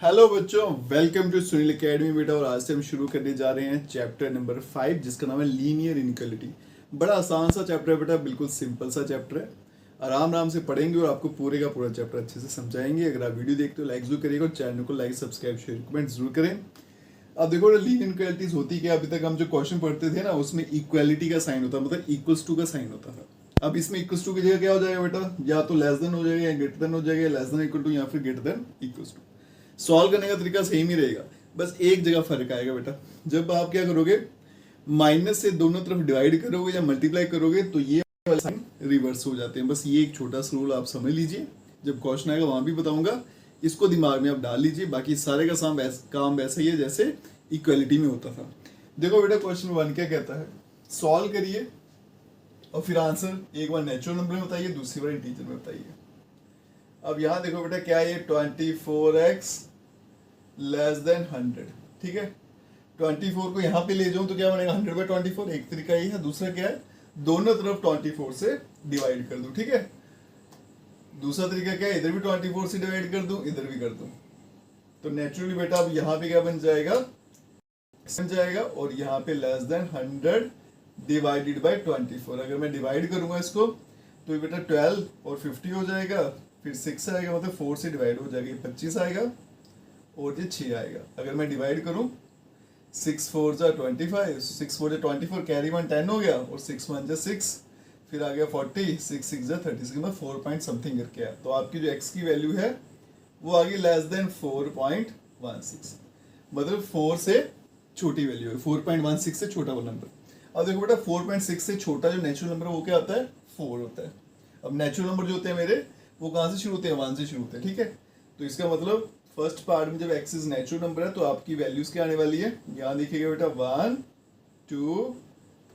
Hello बच्चों, welcome to Sunil academy बेटा। और आज से हम शुरू करने जा रहे हैं चैप्टर नंबर 5 जिसका नाम है लीनियर इनइक्वालिटी। बड़ा आसान सा चैप्टर है बेटा, बिल्कुल सिंपल सा चैप्टर है। आराम आराम से पढ़ेंगे और आपको पूरे का पूरा चैप्टर अच्छे से समझाएंगे। अगर आप वीडियो देखते हो लाइक जरूर करिएगा और चैनल को लाइक सब्सक्राइब शेयर कमेंट जरूर करें। अब देखो लीनियर इनइक्वालिटीज होती क्या, अभी तक हम जो क्वेश्चन पढ़ते थे ना उसमें इक्वालिटी का साइन होता, मतलब इक्वल्स टू का साइन होता था। अब इसमें इक्वल्स टू की जगह क्या हो जाएगा बेटा, या तो लेस देन हो जाएगा या ग्रेटर देन हो जाएगा, लेस देन इक्वल टू या फिर greater than equals to. Solve करने का तरीका सेम ही रहेगा, बस एक जगह फर्क आएगा बेटा। जब आप क्या करोगे, माइनस से दोनों तरफ डिवाइड करोगे या मल्टीप्लाई करोगे तो ये वाले साइन रिवर्स हो जाते हैं। बस ये एक छोटा सा रूल आप समझ लीजिए, जब क्वेश्चन आएगा वहां भी बताऊंगा, इसको दिमाग में आप डाल लीजिए। बाकी सारे का काम वैसा ही है जैसे इक्वलिटी में होता था। देखो बेटा क्वेश्चन 1 क्या कहता है, सॉल्व करिए और फिर आंसर एक बार नेचुरल नंबर में बताइए, दूसरी बार इंटीजर में बताइए। अब यहाँ देखो बेटा क्या है, 24x लेस देन 100, ठीक है। 24 को यहाँ पे ले जाऊं तो क्या बनेगा 100/24, एक तरीका ये है। दूसरा क्या है, दोनों तरफ 24 से डिवाइड कर दूं, ठीक है। दूसरा तरीका क्या है, इधर भी 24 से डिवाइड कर दूं, इधर भी कर दूं। तो नेचुरली बेटा अब यहाँ पे क्या बन जाएगा और यहाँ पे लेस देन 100 डिवाइडेड बाय 24। अगर मैं डिवाइड करूंगा इसको तो बेटा 12 और 50 हो जाएगा, फिर 6 आएगा, मतलब 4 से डिवाइड हो जाएगा, 25 आएगा और ये 6 आएगा। अगर मैं डिवाइड करूं 6 4 जा 25, 6 4 जा 24, कैरी 1 10 हो गया और 6 1 जा 6, फिर आ गया 40, 6 6 जा 36, मतलब 4 पॉइंट समथिंग करके आया। तो आपकी जो x की वैल्यू है वो आ गई लेस देन 4.16, मतलब 4 से छोटी वैल्यू है, 4.16 से छोटा वाला नंबर। अब देखो बेटा 4.6 से छोटा जो नेचुरल नंबर है वो क्या होता है, 4 होता है। अब नेचुरल नंबर जो होते हैं मेरे वो कहाँ से शुरू होते हैं, 1 से शुरू होते हैं, ठीक है। तो इसका मतलब फर्स्ट पार्ट में जब x इज नेचुरल नंबर है तो आपकी वैल्यूज क्या आने वाली है, यहाँ देखिएगा बेटा 1 2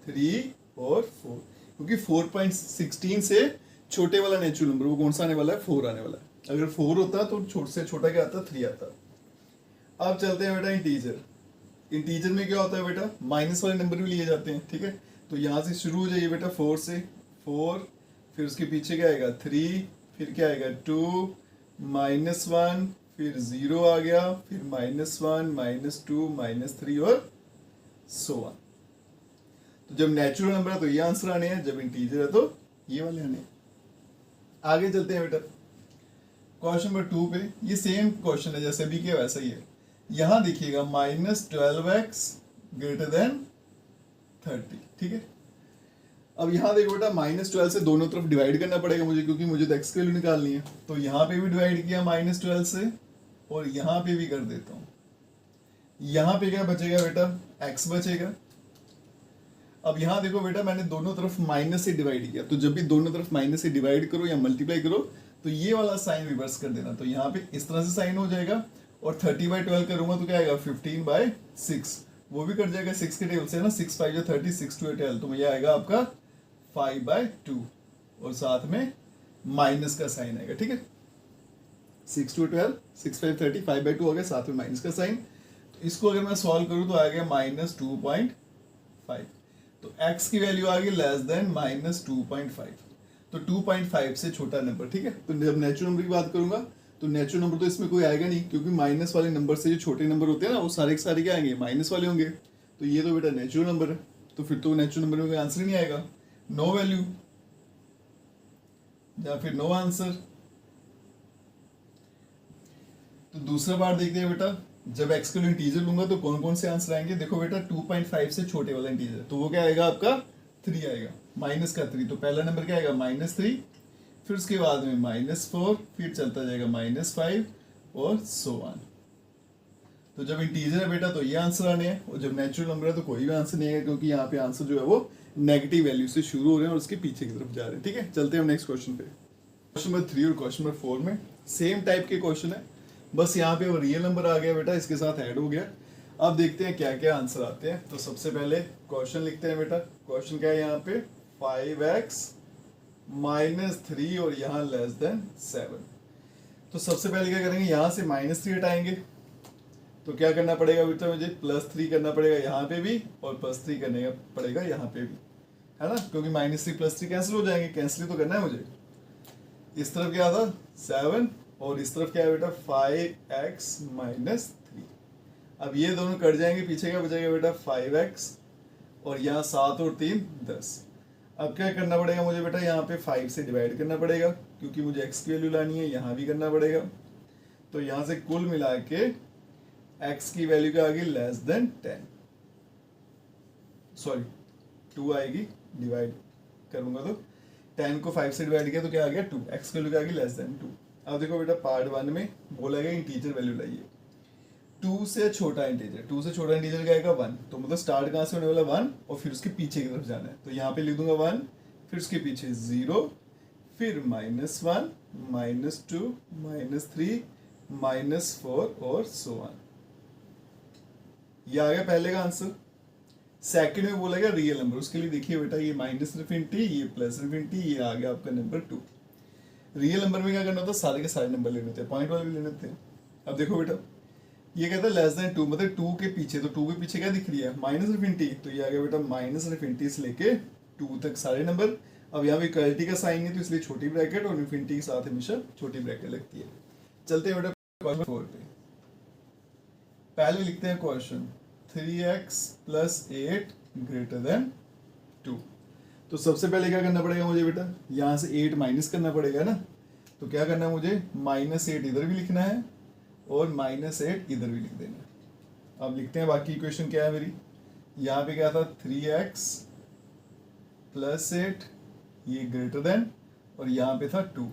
3 और 4, क्योंकि 4.16 से छोटे वाला नेचुरल नंबर वो कौन सा आने वाला है, 4 आने वाला है। अगर 4 होता तो छोटे से छोटा क्या आता, 3 आता। अब चलते हैं बेटा इंटीजर। इंटीजर में क्या होता है बेटा, माइनस वाले नंबर भी लिए जाते हैं, ठीक है। तो यहाँ से शुरू हो जाइए बेटा 4 से, 4 फिर उसके पीछे क्या आएगा 3, फिर क्या आएगा 2 -1, फिर 0 आ गया, फिर -1 -2 -3 और सो ऑन। तो जब नेचुरल नंबर है तो ये आंसर आने हैं, जब इंटीजर है तो ये वाले आने हैं। आगे चलते हैं बेटा क्वेश्चन नंबर 2 पे। ये सेम क्वेश्चन है जैसे अभी के वैसा ही है। यहां देखिएगा -12x ग्रेटर देन 30, ठीक है। अब यहाँ देखो बेटा -12 से दोनों तरफ डिवाइड करना पड़ेगा मुझे, क्योंकि मुझे तो x की वैल्यू निकालनी है। तो यहाँ पे भी डिवाइड किया -12 से और यहाँ पे भी कर देता हूँ। यहाँ पे क्या बचेगा बेटा, x बचेगा। अब यहाँ देखो बेटा मैंने दोनों तरफ माइनस से डिवाइड किया, तो जब भी दोनों तरफ माइनस से डिवाइड करो या मल्टीप्लाई करो तो ये वाला साइन रिवर्स कर देना। तो यहाँ पे इस तरह से साइन हो जाएगा और 30/12 करूंगा तो क्या आएगा 15/6, वो भी कट जाएगा 6 के टेबल से ना, 6 5 30, 6 2 12, तो ये आएगा आपका 5/2 और साथ में माइनस का साइन आएगा, ठीक है। 6 2 12, 6 5 30, 5/2 हो गया, साथ में माइनस का साइन। तो इसको अगर मैं सॉल्व करूं तो आ गया -2.5। तो x की वैल्यू आ गई लेस देन -2.5, तो 2.5 से छोटा नंबर, ठीक है। तो जब नेचुरल नंबर की बात करूंगा तो नेचुरल नंबर तो इसमें कोई आएगा नहीं, क्योंकि माइनस वाले नंबर से जो छोटे नंबर होते हैं ना वो सारे के सारे क्या आएंगे, माइनस वाले होंगे। तो ये तो बेटा नेचुरल नंबर है, तो फिर तो नेचुरल नंबर में कोई आंसर ही नहीं आएगा, नो वैल्यू या फिर नो आंसर। तो दूसरा पार्ट देखते हैं बेटा, जब x के लिए इंटीजर लूंगा तो कौन कौन से आंसर आएंगे। देखो बेटा 2.5 से छोटे वाला इंटीजर तो वो क्या आएगा आपका 3 आएगा, माइनस का 3। तो पहला नंबर क्या आएगा -3, फिर उसके बाद में -4, फिर चलता जाएगा -5 और सो ऑन। तो जब इंटीजर है बेटा तो ये आंसर आने हैं, और जब नेचुरल नंबर है तो कोई भी आंसर नहीं आएगा, क्योंकि यहाँ पे आंसर जो है वो नेगेटिव वैल्यू से शुरू हो रहे हैं और उसके पीछे की तरफ जा रहे हैं, ठीक है। चलते हैं नेक्स्ट क्वेश्चन पे। क्वेश्चन नंबर 3 और क्वेश्चन नंबर 4 में सेम टाइप के क्वेश्चन है, बस यहाँ पे रियल नंबर आ गया बेटा, इसके साथ ऐड हो गया। अब देखते हैं क्या क्या आंसर आते हैं। तो सबसे पहले क्वेश्चन लिखते हैं बेटा। क्वेश्चन क्या है यहाँ पे, 5x -3 और यहाँ लेस देन 7। तो सबसे पहले क्या करेंगे, यहाँ से -3 हटाएंगे, तो क्या करना पड़ेगा बेटा, मुझे +3 करना पड़ेगा यहाँ पे भी और +3 करने पड़ेगा यहाँ पे भी, है ना, क्योंकि -3 +3 कैंसिल हो जाएंगे, कैंसिल तो करना है मुझे। इस तरफ क्या था 7 और इस तरफ क्या है बेटा 5x माइनस 3। अब ये दोनों कट जाएंगे, पीछे क्या बचेगा बेटा 5x और यहाँ 7 और 3 10। अब क्या करना पड़ेगा मुझे बेटा, यहाँ पे 5 से डिवाइड करना पड़ेगा क्योंकि मुझे x की वैल्यू लानी है, यहाँ भी करना पड़ेगा। तो यहाँ से कुल मिला के x की वैल्यू क्या आएगी लेस देन 10, सॉरी 2 आएगी, डिवाइड करूंगा तो 10 को 5 से डिवाइड किया तो क्या आ गया 2, x की वैल्यू क्या आ गई लेस देन 2। अब देखो बेटा पार्ट 1 में बोला गया इंटीजर वैल्यू लाइए, 2 से छोटा इंटीजर, 2 से छोटा इंटीजर क्या आएगा 1, तो मतलब स्टार्ट कहाँ से होने वाला 1 और फिर उसके पीछे की तरफ जाना है। तो यहाँ पे लिख दूंगा 1, फिर उसके पीछे 0, फिर -1, -2, -3, -4 और सो ऑन। ये आ गया पहले का आंसर। सेकंड में बोला गया रियल नंबर, उसके लिए देखिए बेटा ये -∞, ये +∞, ये आ गया आपका नंबर 2। रियल नंबर में क्या करना होता है, सारे के सारे नंबर लेने थे, पॉइंट वाले भी लेने थे। अब देखो बेटा ये कहता है लेस देन 2, मतलब 2 के पीछे, तो 2 के पीछे क्या दिख रही है -∞, तो ये आ गया बेटा -∞ से लेके 2 तक सारे नंबर। अब यहाँ पे इक्वालिटी का साइन है तो इसलिए छोटी ब्रैकेट और इन्फिनिटी के साथ हमेशा छोटी ब्रैकेट लगती है। चलते हैं बेटा क्वेश्चन 4 पे। पहले लिखते हैं क्वेश्चन 3x + 8 > 2। तो सबसे पहले क्या करना पड़ेगा मुझे बेटा, यहाँ से 8 माइनस करना पड़ेगा ना, तो क्या करना है मुझे -8 इधर भी लिखना है और -8 इधर भी लिख देना है। अब लिखते हैं बाकी इक्वेशन क्या है मेरी, यहाँ पे क्या था 3x + 8 ये ग्रेटर देन, और यहाँ पे था 2।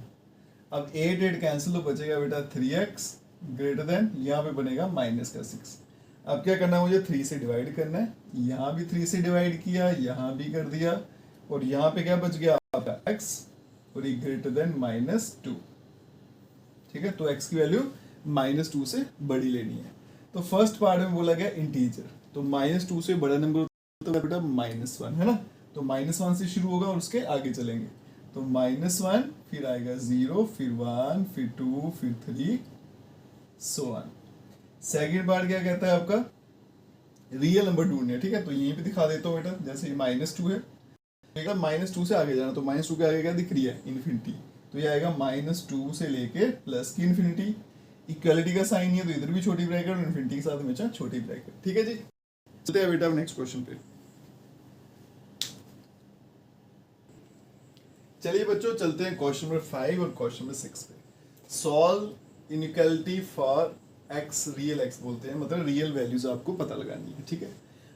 अब 8 कैंसिल तो बचेगा बेटा 3x ग्रेटर देन, यहाँ पे बनेगा -6। अब क्या करना है मुझे 3 से डिवाइड करना है, यहाँ भी 3 से डिवाइड किया, यहाँ भी कर दिया, और यहाँ पे क्या बच गया आपका x और ये ग्रेटर देन -2। ठीक है, तो x की वैल्यू -2 से बड़ी लेनी है। तो फर्स्ट पार्ट में बोला गया इंटीजर, तो -2 से बड़ा नंबर होता है बेटा -1 है ना, तो -1 से शुरू होगा और उसके आगे चलेंगे। तो -1 फिर आएगा 0, फिर 1, फिर 2, फिर 3 सो ऑन। सेकेंड पार्ट क्या कहता है आपका, रियल नंबर ढूंढने हैं। ठीक है, तो यहीं पे दिखा देता हूँ बेटा, जैसे ये -2 है, -2 से आगे जाना, तो -2 के आगे क्या दिख रही है इन्फिनिटी, तो ये आएगा -2 से लेके प्लस की इन्फिनिटी। इक्वालिटी का साइन है तो इधर भी छोटी ब्रैकेट और इन्फिनिटी के साथ हमेशा छोटी ब्रैकेट। ठीक है जी, चलते हैं बेटा नेक्स्ट क्वेश्चन पे। चलिए बच्चों चलते हैं क्वेश्चन नंबर 5 और क्वेश्चन नंबर 6 पे। Solve inequality for x, real x बोलते हैं, मतलब रियल वैल्यूज आपको पता लगानी है। ठीक है,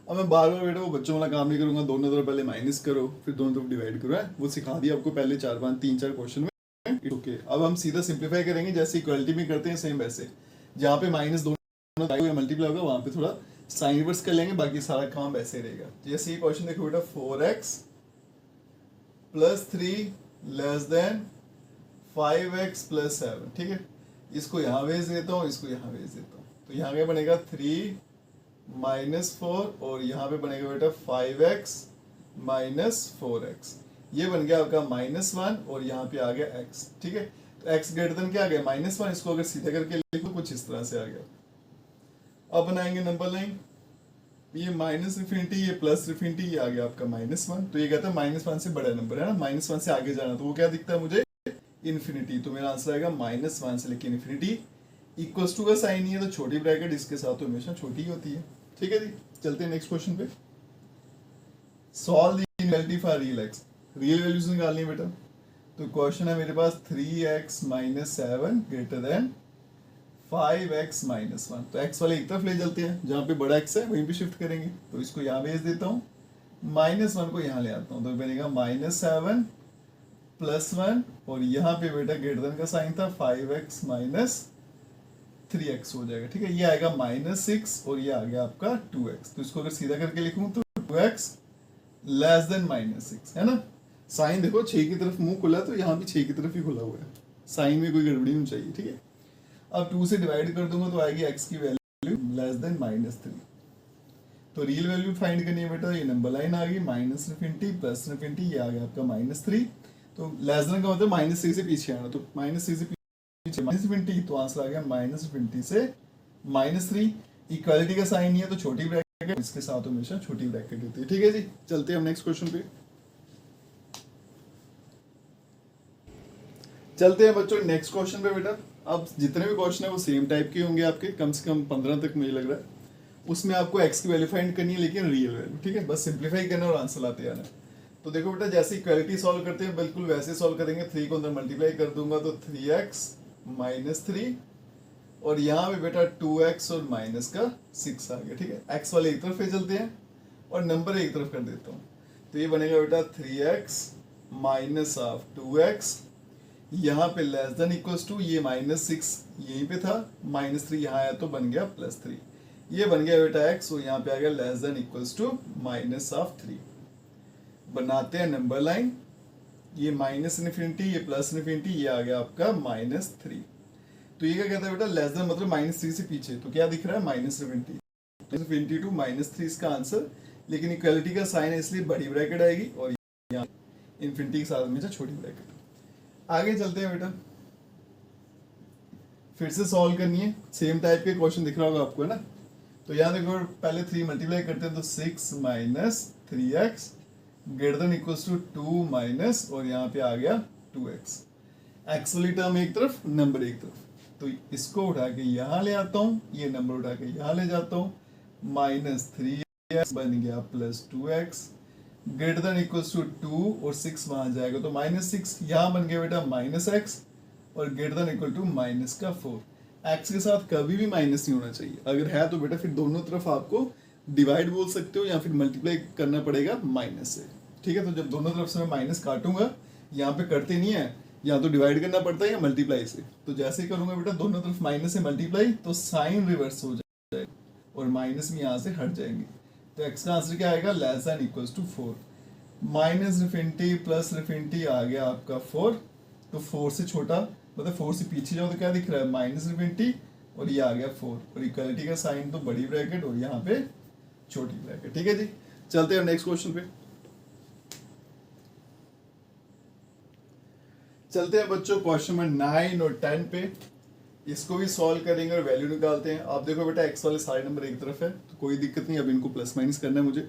अब मैं बार बार बेटा वो बच्चों वाला काम नहीं करूंगा, दोनों तरफ पहले माइनस करो फिर दोनों तरफ डिवाइड करो, है वो सिखा दिया आपको पहले 3-4 क्वेश्चन में। ओके, अब हम सीधा सिंप्लीफाई करेंगे, जैसे इक्वालिटी में करते हैं सेम वैसे, जहाँ पे माइनस दोनों मल्टीप्लाई होगा वहाँ पे थोड़ा साइन रिवर्स कर लेंगे, बाकी सारा काम वैसे रहेगा। जैसे ये क्वेश्चन देखो बेटा 4x + 3 < 5x + 7। ठीक है, इसको यहाँ भेज देता हूँ, इसको यहाँ भेज देता हूँ, तो यहाँ क्या बनेगा 3 -4 और यहाँ पे बनेगा बेटा 5x - 4x। ये बन गया आपका -1 और यहाँ पे आ गया x। ठीक है, तो x ग्रेटर देन क्या आ गया -1, इसको अगर सीधे करके लिखो कुछ इस तरह से आ गया। अब बनाएंगे नंबर लाइन, ये -∞, ये +∞, ये आ गया आपका -1, तो ये कहता है -1 से बड़ा नंबर है ना, -1 से आगे जाना, तो वो क्या दिखता है मुझे इन्फिनिटी। तो मेरा आंसर आएगा -1 से लेके इन्फिनिटी। इक्वल्स टू का साइन नहीं है तो छोटी ब्रैकेट इसके साथ तो हमेशा छोटी ही होती है। ठीक है जी, चलते हैं नेक्स्ट क्वेश्चन पे। Solve the inequality for real x, real values निकालनी है बेटा। तो क्वेश्चन है मेरे पास 3x - 7 > 5x - 1। तो x वाले एक तरफ ले चलते हैं, जहाँ पे बड़ा x है वहीं पे शिफ्ट करेंगे, तो इसको यहाँ भेज देता हूँ, -1 को यहाँ ले आता हूँ, तो बनेगा -7 + 1 और यहाँ पे बेटा ग्रेटर देन का साइन था 5x - 3x हो जाएगा। ठीक है, ये आएगा -6 और ये आ गया आपका 2x। तो इसको अगर सीधा करके लिखूं तो 2x < -6 है ना। साइन देखो 6 की तरफ मुंह खुला, तो यहाँ भी 6 की तरफ ही खुला हुआ है, साइन में कोई गड़बड़ी नहीं चाहिए। ठीक है, अब 2 से डिवाइड कर दूंगा तो आएगी x की वैल्यू < -3। तो रियल वैल्यू फाइंड करनी है बेटा, ये नंबर लाइन आ गई -∞, +∞, ये आ गया आपका -3। तो लेस देन का मतलब -3 से पीछे आना, तो -3 से पीछे -∞, तो आंसर आ गया -∞ से -3। इक्वालिटी का साइन नहीं है तो छोटी ब्रैकेट इसके साथ हमेशा छोटी ब्रैकेट होती है। ठीक है जी, चलते हैं हम नेक्स्ट क्वेश्चन पे। चलते हैं बच्चों नेक्स्ट क्वेश्चन पे बेटा। अब जितने भी क्वेश्चन है वो सेम टाइप के होंगे आपके, कम से कम 15 तक मुझे लग रहा है। उसमें आपको एक्स की वैल्यू फाइंड करनी है, लेकिन रियल वैल्यू, ठीक है, बस सिंप्लीफाई करना और आंसर लाते जाना है। तो देखो बेटा, जैसे इक्वालिटी सॉल्व करते हैं बिल्कुल वैसे सॉल्व करेंगे। 3 को अंदर मल्टीप्लाई कर दूंगा तो 3x माइनस 3, और यहाँ पे बेटा 2x और माइनस का 6 आ गया, ठीक है। x वाले एक तरफ ले चलते हैं और नंबर एक तरफ कर देता हूँ, तो ये बनेगा बेटा 3x माइनस ऑफ 2x, यहाँ पे लेस देन इक्वल्स टू, ये -6 यहीं पे था, -3 यहाँ आया तो बन गया +3, ये बन गया बेटा x, और यहाँ पे आ गया लेस देन इक्वल्स टू -3। बनाते हैं नंबर लाइन, ये -∞, ये +∞, ये आ गया आपका -3। तो ये क्या कहता है बेटा, लेस देन मतलब -3 से पीछे, तो क्या दिख रहा है -∞ टू -3 इसका आंसर। लेकिन इक्वालिटी का साइन है इसलिए बड़ी ब्रैकेट आएगी, और यहाँ इन्फिनिटी के साथ हमेशा छोटी ब्रैकेट। आगे चलते हैं बेटा, फिर से सॉल्व करनी है, सेम टाइप के क्वेश्चन दिख रहा होगा आपको, है ना। तो यहाँ देखो पहले 3 मल्टीप्लाई करते हैं तो 6 minus 3x greater than equals to 2 minus, और यहाँ पे आ गया 2x। एक्स वाली टर्म एक तरफ, नंबर एक तरफ, तो इसको उठा के यहाँ ले आता हूँ, ये नंबर उठा के यहाँ ले जाता हूँ, -3x बन गया +2x greater than equals to 2, और 6 वहां जाएगा तो -6, यहाँ बन गया बेटा -x, और greater than equal to -4। x के साथ कभी भी माइनस नहीं होना चाहिए, अगर है तो बेटा फिर दोनों तरफ आपको डिवाइड बोल सकते हो या फिर मल्टीप्लाई करना पड़ेगा माइनस से, ठीक है। तो जब दोनों तरफ से मैं माइनस काटूंगा, यहाँ पे करते नहीं है, या तो डिवाइड करना पड़ता है या मल्टीप्लाई से। तो जैसे ही करूंगा बेटा दोनों तरफ माइनस से मल्टीप्लाई, तो साइन रिवर्स हो जाएगा और माइनस में यहाँ से हट जाएंगे। तो x का आंसर क्या आएगा, less than equals to 4। -∞ Plus ∞ आ गया आपका 4, तो 4 से छोटा मतलब 4 से पीछे जाओ तो क्या दिख रहा है, -∞, और ये आ गया 4, और इक्वालिटी का साइन तो बड़ी ब्रैकेट और यहाँ पे छोटी ब्रैकेट, ठीक है जी। चलते हैं नेक्स्ट क्वेश्चन पे। चलते हैं बच्चों क्वेश्चन नंबर 9 और 10 पे, इसको भी सॉल्व करेंगे और वैल्यू निकालते हैं। आप देखो बेटा x वाले सारे नंबर एक तरफ है तो कोई दिक्कत नहीं, अब इनको प्लस माइनस करना है मुझे।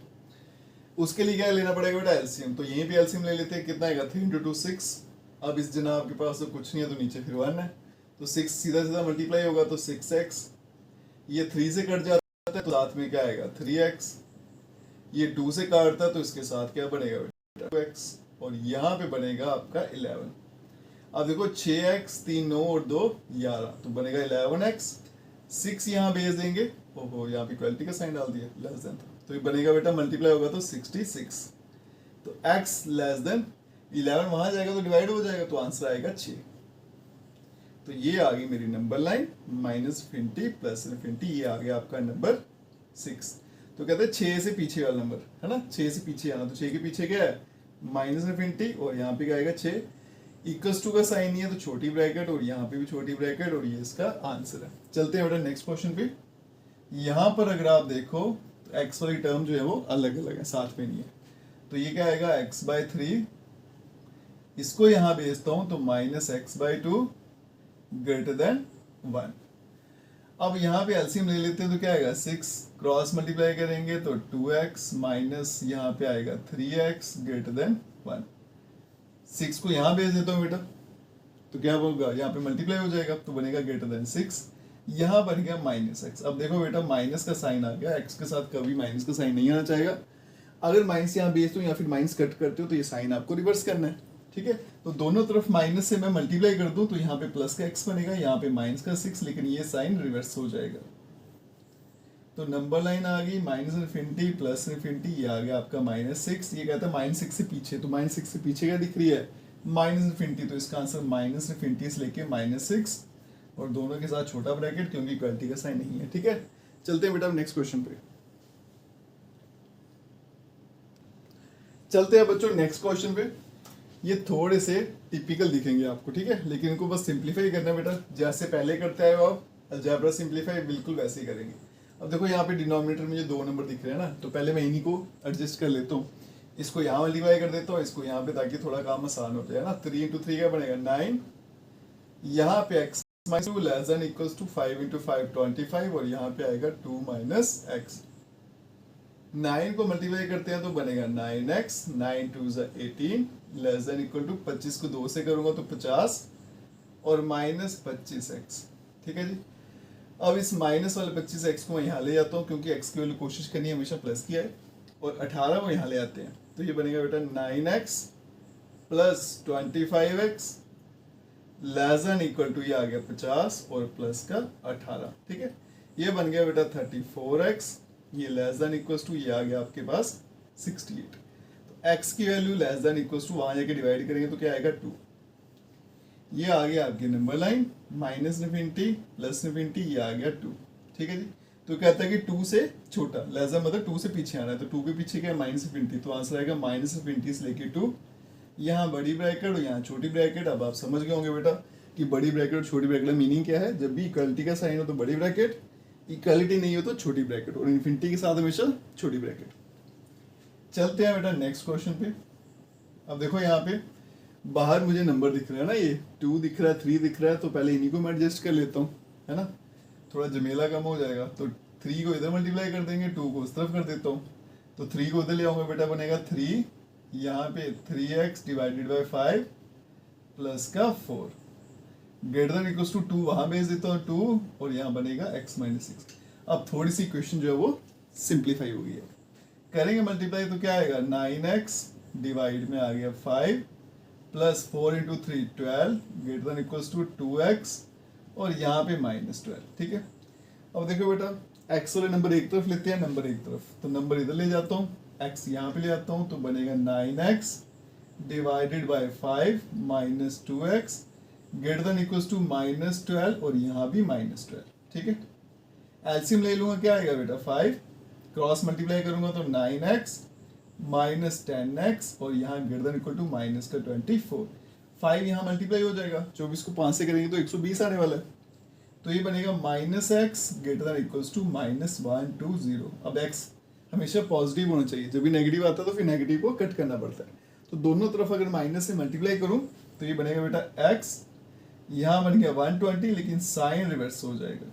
उसके लिए क्या लेना पड़ेगा बेटा, एलसीएम। तो यहीं पे एलसीएम ले लेते हैं, कितना आएगा 3 × 2 6। अब इस जनाब के पास तो कुछ नहीं है तो नीचे फिर 1 है, तो 6 सीधा सीधा मल्टीप्लाई होगा तो 6x, ये 3 से कट जाता है तो साथ में क्या आएगा 3x, ये 2 से काटता है तो इसके साथ क्या बनेगा बेटा 2x, और यहाँ पे बनेगा आपका 11। अब देखो 6x 3 9 और 2 11, तो बनेगा 11x। 6 यहाँ भेज देंगे, ओहो यहाँ पे इक्वालिटी का साइन डाल दिया, लेस देन, तो ये बनेगा बेटा मल्टीप्लाई होगा तो 66, तो x लेस देन 11 वहां जाएगा तो डिवाइड हो जाएगा, तो आंसर आएगा 6। तो ये आ गई मेरी नंबर लाइन, -∞ प्लस ∞, ये आ गया आपका नंबर 6। तो कहते हैं 6 से पीछे वाला नंबर है ना, 6 से पीछे आना, तो 6 के पीछे क्या है -∞, और यहाँ पे क्या आएगा 6, इक्वल्स टू का साइन नहीं है तो छोटी ब्रैकेट, और यहाँ पे भी छोटी ब्रैकेट, और ये इसका आंसर है। चलते हैं बेटा नेक्स्ट क्वेश्चन पे। यहाँ पर अगर आप देखो तो x वाली टर्म जो है वो अलग अलग है, साथ में नहीं है, तो ये क्या आएगा x/3, इसको यहाँ भेजता हूँ तो -x/2 ग्रेटर देन 1। अब यहाँ पे एलसीएम ले लेते हैं तो क्या आएगा 6, क्रॉस मल्टीप्लाई करेंगे तो 2x माइनस यहाँ पे आएगा 3x ग्रेटर देन 1। 6 को यहाँ भेज देता हूँ बेटा, तो क्या होगा यहाँ पे मल्टीप्लाई हो जाएगा तो बनेगा ग्रेटर देन 6, यहाँ बन गया -x। अब देखो बेटा माइनस का साइन आ गया, x के साथ कभी माइनस का साइन नहीं आना चाहेगा। अगर माइनस यहाँ भेजते हो या फिर माइनस कट करते हो तो ये साइन आपको रिवर्स करना है, ठीक है। तो दोनों तरफ माइनस से मैं मल्टीप्लाई कर दूं तो यहाँ पे प्लस का x बनेगा, यहाँ पे माइनस का 6, लेकिन ये साइन रिवर्स हो जाएगा। तो नंबर लाइन आ गई -∞ प्लस ∞, ये आ गया आपका -6। ये कहता है -6 से पीछे, तो -6 से पीछे क्या दिख रही है -∞, तो इसका आंसर -∞ से लेके -6, और दोनों के साथ छोटा ब्रैकेट क्योंकि इक्वालिटी का साइन नहीं है, ठीक है। चलते हैं बेटा नेक्स्ट क्वेश्चन पे। चलते हैं बच्चों नेक्स्ट क्वेश्चन पे। ये थोड़े से टिपिकल दिखेंगे आपको, ठीक है, लेकिन इनको बस सिंप्लीफाई करना बेटा, जैसे पहले करते आए हो आप अलजेब्रा सिंप्लीफाई, बिल्कुल वैसे ही करेंगे। अब देखो यहाँ पे डिनोमिनेटर में जो 2 नंबर दिख रहे हैं ना, तो पहले मैं इन्हीं को एडजस्ट कर लेता हूँ, इसको यहाँ मल्टीप्लाई कर देता हूँ, इसको यहाँ पे, ताकि थोड़ा काम आसान हो जाए ना। 3 × 3 क्या बनेगा 9, यहाँ पे x -2 less than equals to 5 × 5 25, और यहाँ पे आएगा 2 - x। 9 को मल्टीप्लाई करते हैं तो बनेगा 9x, 9 × 2 = 18 less than equal to 25 को 2 से करूंगा तो 50, और -25x। ठीक है जी। अब इस माइनस वाले 25x को मैं यहाँ ले जाता हूँ, क्योंकि x की वैल्यू कोशिश करनी है हमेशा प्लस की है, और 18 को यहाँ ले आते हैं, तो ये बनेगा बेटा 9x plus 25x less than equal to, ये आ गया 50 और प्लस का 18। ठीक है, ये बन गया बेटा 34x, ये लेस देन इक्वल टू, ये आ गया आपके पास 68। तो x की value less than equal to, वहाँ जाके डिवाइड करेंगे तो क्या आएगा 2। ये आ गया आपकी नंबर लाइन, -∞ +∞, ये आ गया 2। ठीक है जी। तो कहता है कि 2 से छोटा, लेस देन मतलब 2 से पीछे आना है, तो 2 के पीछे क्या है -∞, तो आंसर आएगा -∞ से लेके 2। यहाँ बड़ी ब्रैकेट और यहाँ छोटी ब्रैकेट। अब आप समझ गए होंगे बेटा कि बड़ी ब्रैकेट और छोटी ब्रैकेट का मीनिंग क्या है। जब भी इक्वलिटी का साइन हो तो बड़ी ब्रैकेट, इक्वलिटी नहीं हो तो छोटी ब्रैकेट, और इन्फिनिटी के साथ हमेशा छोटी ब्रैकेट। चलते हैं बेटा नेक्स्ट क्वेश्चन पे। अब देखो यहाँ पे बाहर मुझे नंबर दिख रहा है ना, ये 2 दिख रहा है, 3 दिख रहा है, तो पहले इन्हीं को मैं एडजस्ट कर लेता हूँ, है ना, थोड़ा जमेला कम हो जाएगा। तो 3 को इधर मल्टीप्लाई कर देंगे, 2 को उस तरफ कर देता हूँ, तो 3 को इधर ले आऊँगा बेटा, बनेगा 3, यहाँ पे 3x डिवाइडेड बाई 5 प्लस का 4 ग्रेटर देन इक्वल्स टू 2, वहाँ भेज देता हूँ 2, और यहाँ बनेगा x माइनस 6। अब थोड़ी सी क्वेश्चन जो है वो सिंप्लीफाई हो गई है, करेंगे मल्टीप्लाई तो क्या आएगा 9x डिवाइड में आ गया 5 plus 4 into 3 12 greater than equals to 2x, और यहाँ पे -12। ठीक है, अब देखो बेटा x वाले नंबर एक तरफ लेते हैं, नंबर एक तरफ, तो नंबर इधर ले जाता हूँ, x यहाँ पे ले आता हूँ, तो बनेगा 9x divided by 5 minus 2x greater than equals to -12, और यहाँ भी -12। ठीक है, एलसीएम ले लूंगा, क्या आएगा बेटा 5, क्रॉस मल्टीप्लाई करूंगा तो 9x माइनस 10x, और यहाँ greater than equal to minus का 24। 5 यहाँ मल्टीप्लाई हो जाएगा, 24 को 5 से करेंगे तो 120 आने वाला है, तो ये बनेगा -x greater than equals to -120। अब x हमेशा पॉजिटिव होना चाहिए, जब भी नेगेटिव आता है तो फिर नेगेटिव को कट करना पड़ता है, तो दोनों तरफ अगर माइनस से मल्टीप्लाई करूं तो ये बनेगा बेटा x, यहाँ बन गया 120, लेकिन साइन रिवर्स हो जाएगा।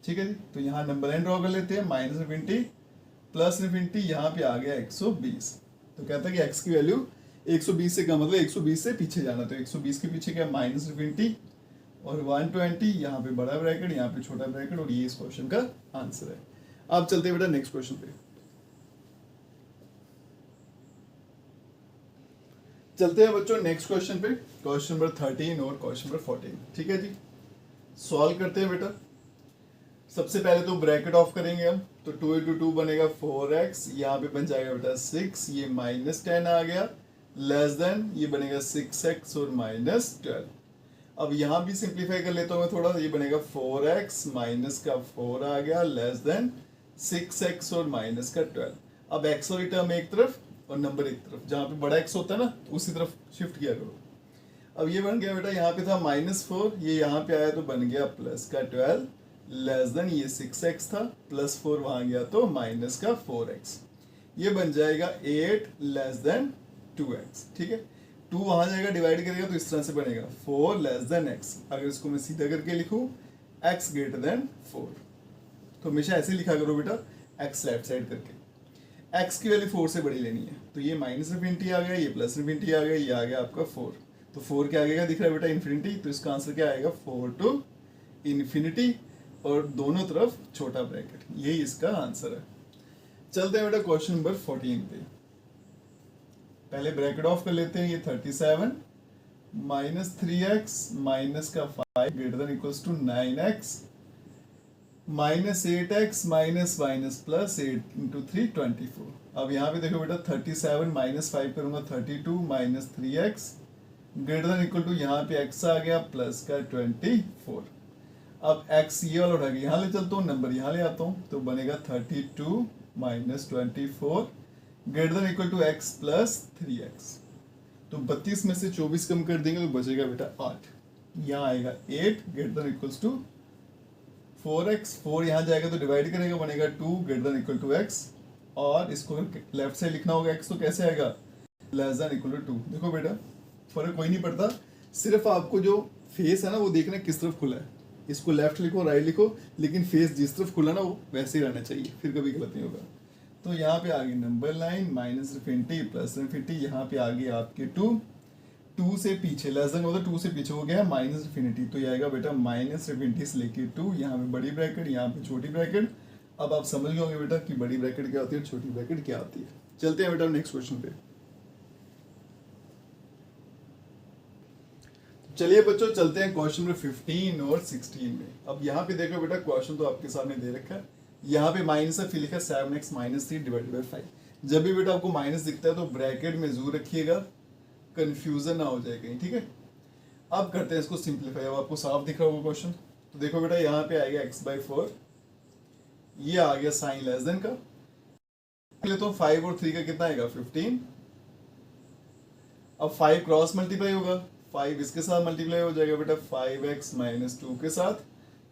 ठीक है जी, तो यहाँ नंबर लाइन ड्रॉ कर लेते हैं, -∞ +∞, यहाँ पे आ गया 120। तो कहता है कि x की वैल्यू 120 से कम, मतलब 120 से पीछे जाना, तो 120 के पीछे क्या -∞ और 120, यहाँ पे बड़ा ब्रैकेट, यहाँ पे छोटा ब्रैकेट, और ये इस क्वेश्चन का आंसर है। अब चलते हैं बेटा नेक्स्ट क्वेश्चन पे। चलते हैं बच्चों नेक्स्ट क्वेश्चन पे, क्वेश्चन नंबर 13 और क्वेश्चन नंबर 14। ठीक है जी, सॉल्व करते हैं बेटा। सबसे पहले तो ब्रैकेट ऑफ करेंगे हम, तो 2 इंटू 2 बनेगा 4x, यहाँ पे बन जाएगा बेटा 6, ये -10 आ गया, लेस देन ये बनेगा 6x और -12। अब यहाँ भी सिंप्लीफाई कर लेता हूँ मैं थोड़ा, ये बनेगा 4x माइनस का 4 आ गया, लेस देन 6x और माइनस का 12। अब x वाली टर्म एक तरफ और नंबर एक तरफ, जहाँ पे बड़ा x होता है ना उसी तरफ शिफ्ट किया करो। अब ये बन गया बेटा, यहाँ पे था -4, ये यहाँ पे आया तो बन गया प्लस का 12, लेस देन ये 6x था, +4 वहाँ गया तो माइनस का 4x, ये बन जाएगा 8 लेस देन 2x। ठीक है, 2 वहाँ जाएगा डिवाइड करेगा तो इस तरह से बनेगा 4 लेस देन x। अगर इसको मैं सीधा करके लिखूँ x ग्रेटर देन 4, तो हमेशा ऐसे लिखा करो बेटा, x लेफ्ट साइड करके, x की वैल्यू 4 से बड़ी लेनी है, तो ये -∞ आ गया, ये +∞ आ गया, ये आ गया आपका 4, तो 4 के आगे का दिख रहा है बेटा इन्फिनिटी, तो इसका आंसर क्या आएगा 4 टू इन्फिनिटी, और दोनों तरफ छोटा ब्रैकेट, यही इसका आंसर है। चलते हैं बेटा क्वेश्चन नंबर 14 पे। पहले ब्रैकेट ऑफ कर लेते हैं, ये 37 -3x माइनस का 5 greater than equals to 9x -8x minus plus 8 into 3 24। अब यहाँ पे देखो बेटा 37 -5 करूंगा 32 -3x greater than equal to, यहाँ पे x आ गया प्लस का 24। अब x ये वाला उठा के यहाँ ले चलता हूँ, नंबर यहाँ ले आता हूँ, तो बनेगा 32 -24 greater than equal to x plus 3x। तो 32 में से 24 कम कर देंगे तो बचेगा बेटा 8, यहाँ आएगा 8 greater than equals to 4x, 4 यहाँ जाएगा तो डिवाइड करेगा, बनेगा 2 greater than equal to x, और इसको लेफ्ट साइड लिखना होगा x, तो कैसे आएगा लेस देन इक्वल टू 2। देखो बेटा फर्क कोई नहीं पड़ता, सिर्फ आपको जो फेस है ना वो देखना किस तरफ खुला है, इसको लेफ्ट लिखो राइट लिखो, लेकिन फेस जिस तरफ खुला ना वो वैसे ही रहना चाहिए, फिर कभी गलत नहीं होगा। तो यहाँ पे आ गई नंबर लाइन -∞ +∞, यहाँ पे आ गई आपके 2, 2 से पीछे, लेस देन मतलब 2 से पीछे हो गया है माइनस इन्फिनिटी, तो ये आएगा बेटा माइनस इन्फिनिटी से लेके 2, यहाँ पे बड़ी ब्रैकेट, यहाँ पे छोटी ब्रैकेट। अब आप समझ गए होंगे बेटा कि बड़ी ब्रैकेट क्या होती है, छोटी ब्रैकेट क्या होती है। चलते हैं बेटा नेक्स्ट क्वेश्चन पे। चलिए बच्चों चलते हैं क्वेश्चन नंबर 15 और 16 में। अब यहाँ पे देखो बेटा क्वेश्चन तो आपके सामने दे रखा है, यहाँ पे माइनस है, फिर लिखा 7x माइनस 3 डिवाइडेड बाई 5। जब भी बेटा आपको माइनस दिखता है तो ब्रैकेट में जरूर रखिएगा, कंफ्यूजन ना हो जाए कहीं, ठीक है। अब करते हैं इसको सिंप्लीफाई। अब आपको साफ दिख रहा होगा क्वेश्चन, तो देखो बेटा यहाँ पे आएगा x/4, ये आ गया साइन लेस देन का, तो 5 और 3 का कितना आएगा 15। अब 5 क्रॉस मल्टीप्लाई होगा, 5 इसके साथ मल्टीप्लाई हो जाएगा बेटा 5x माइनस 2 के साथ,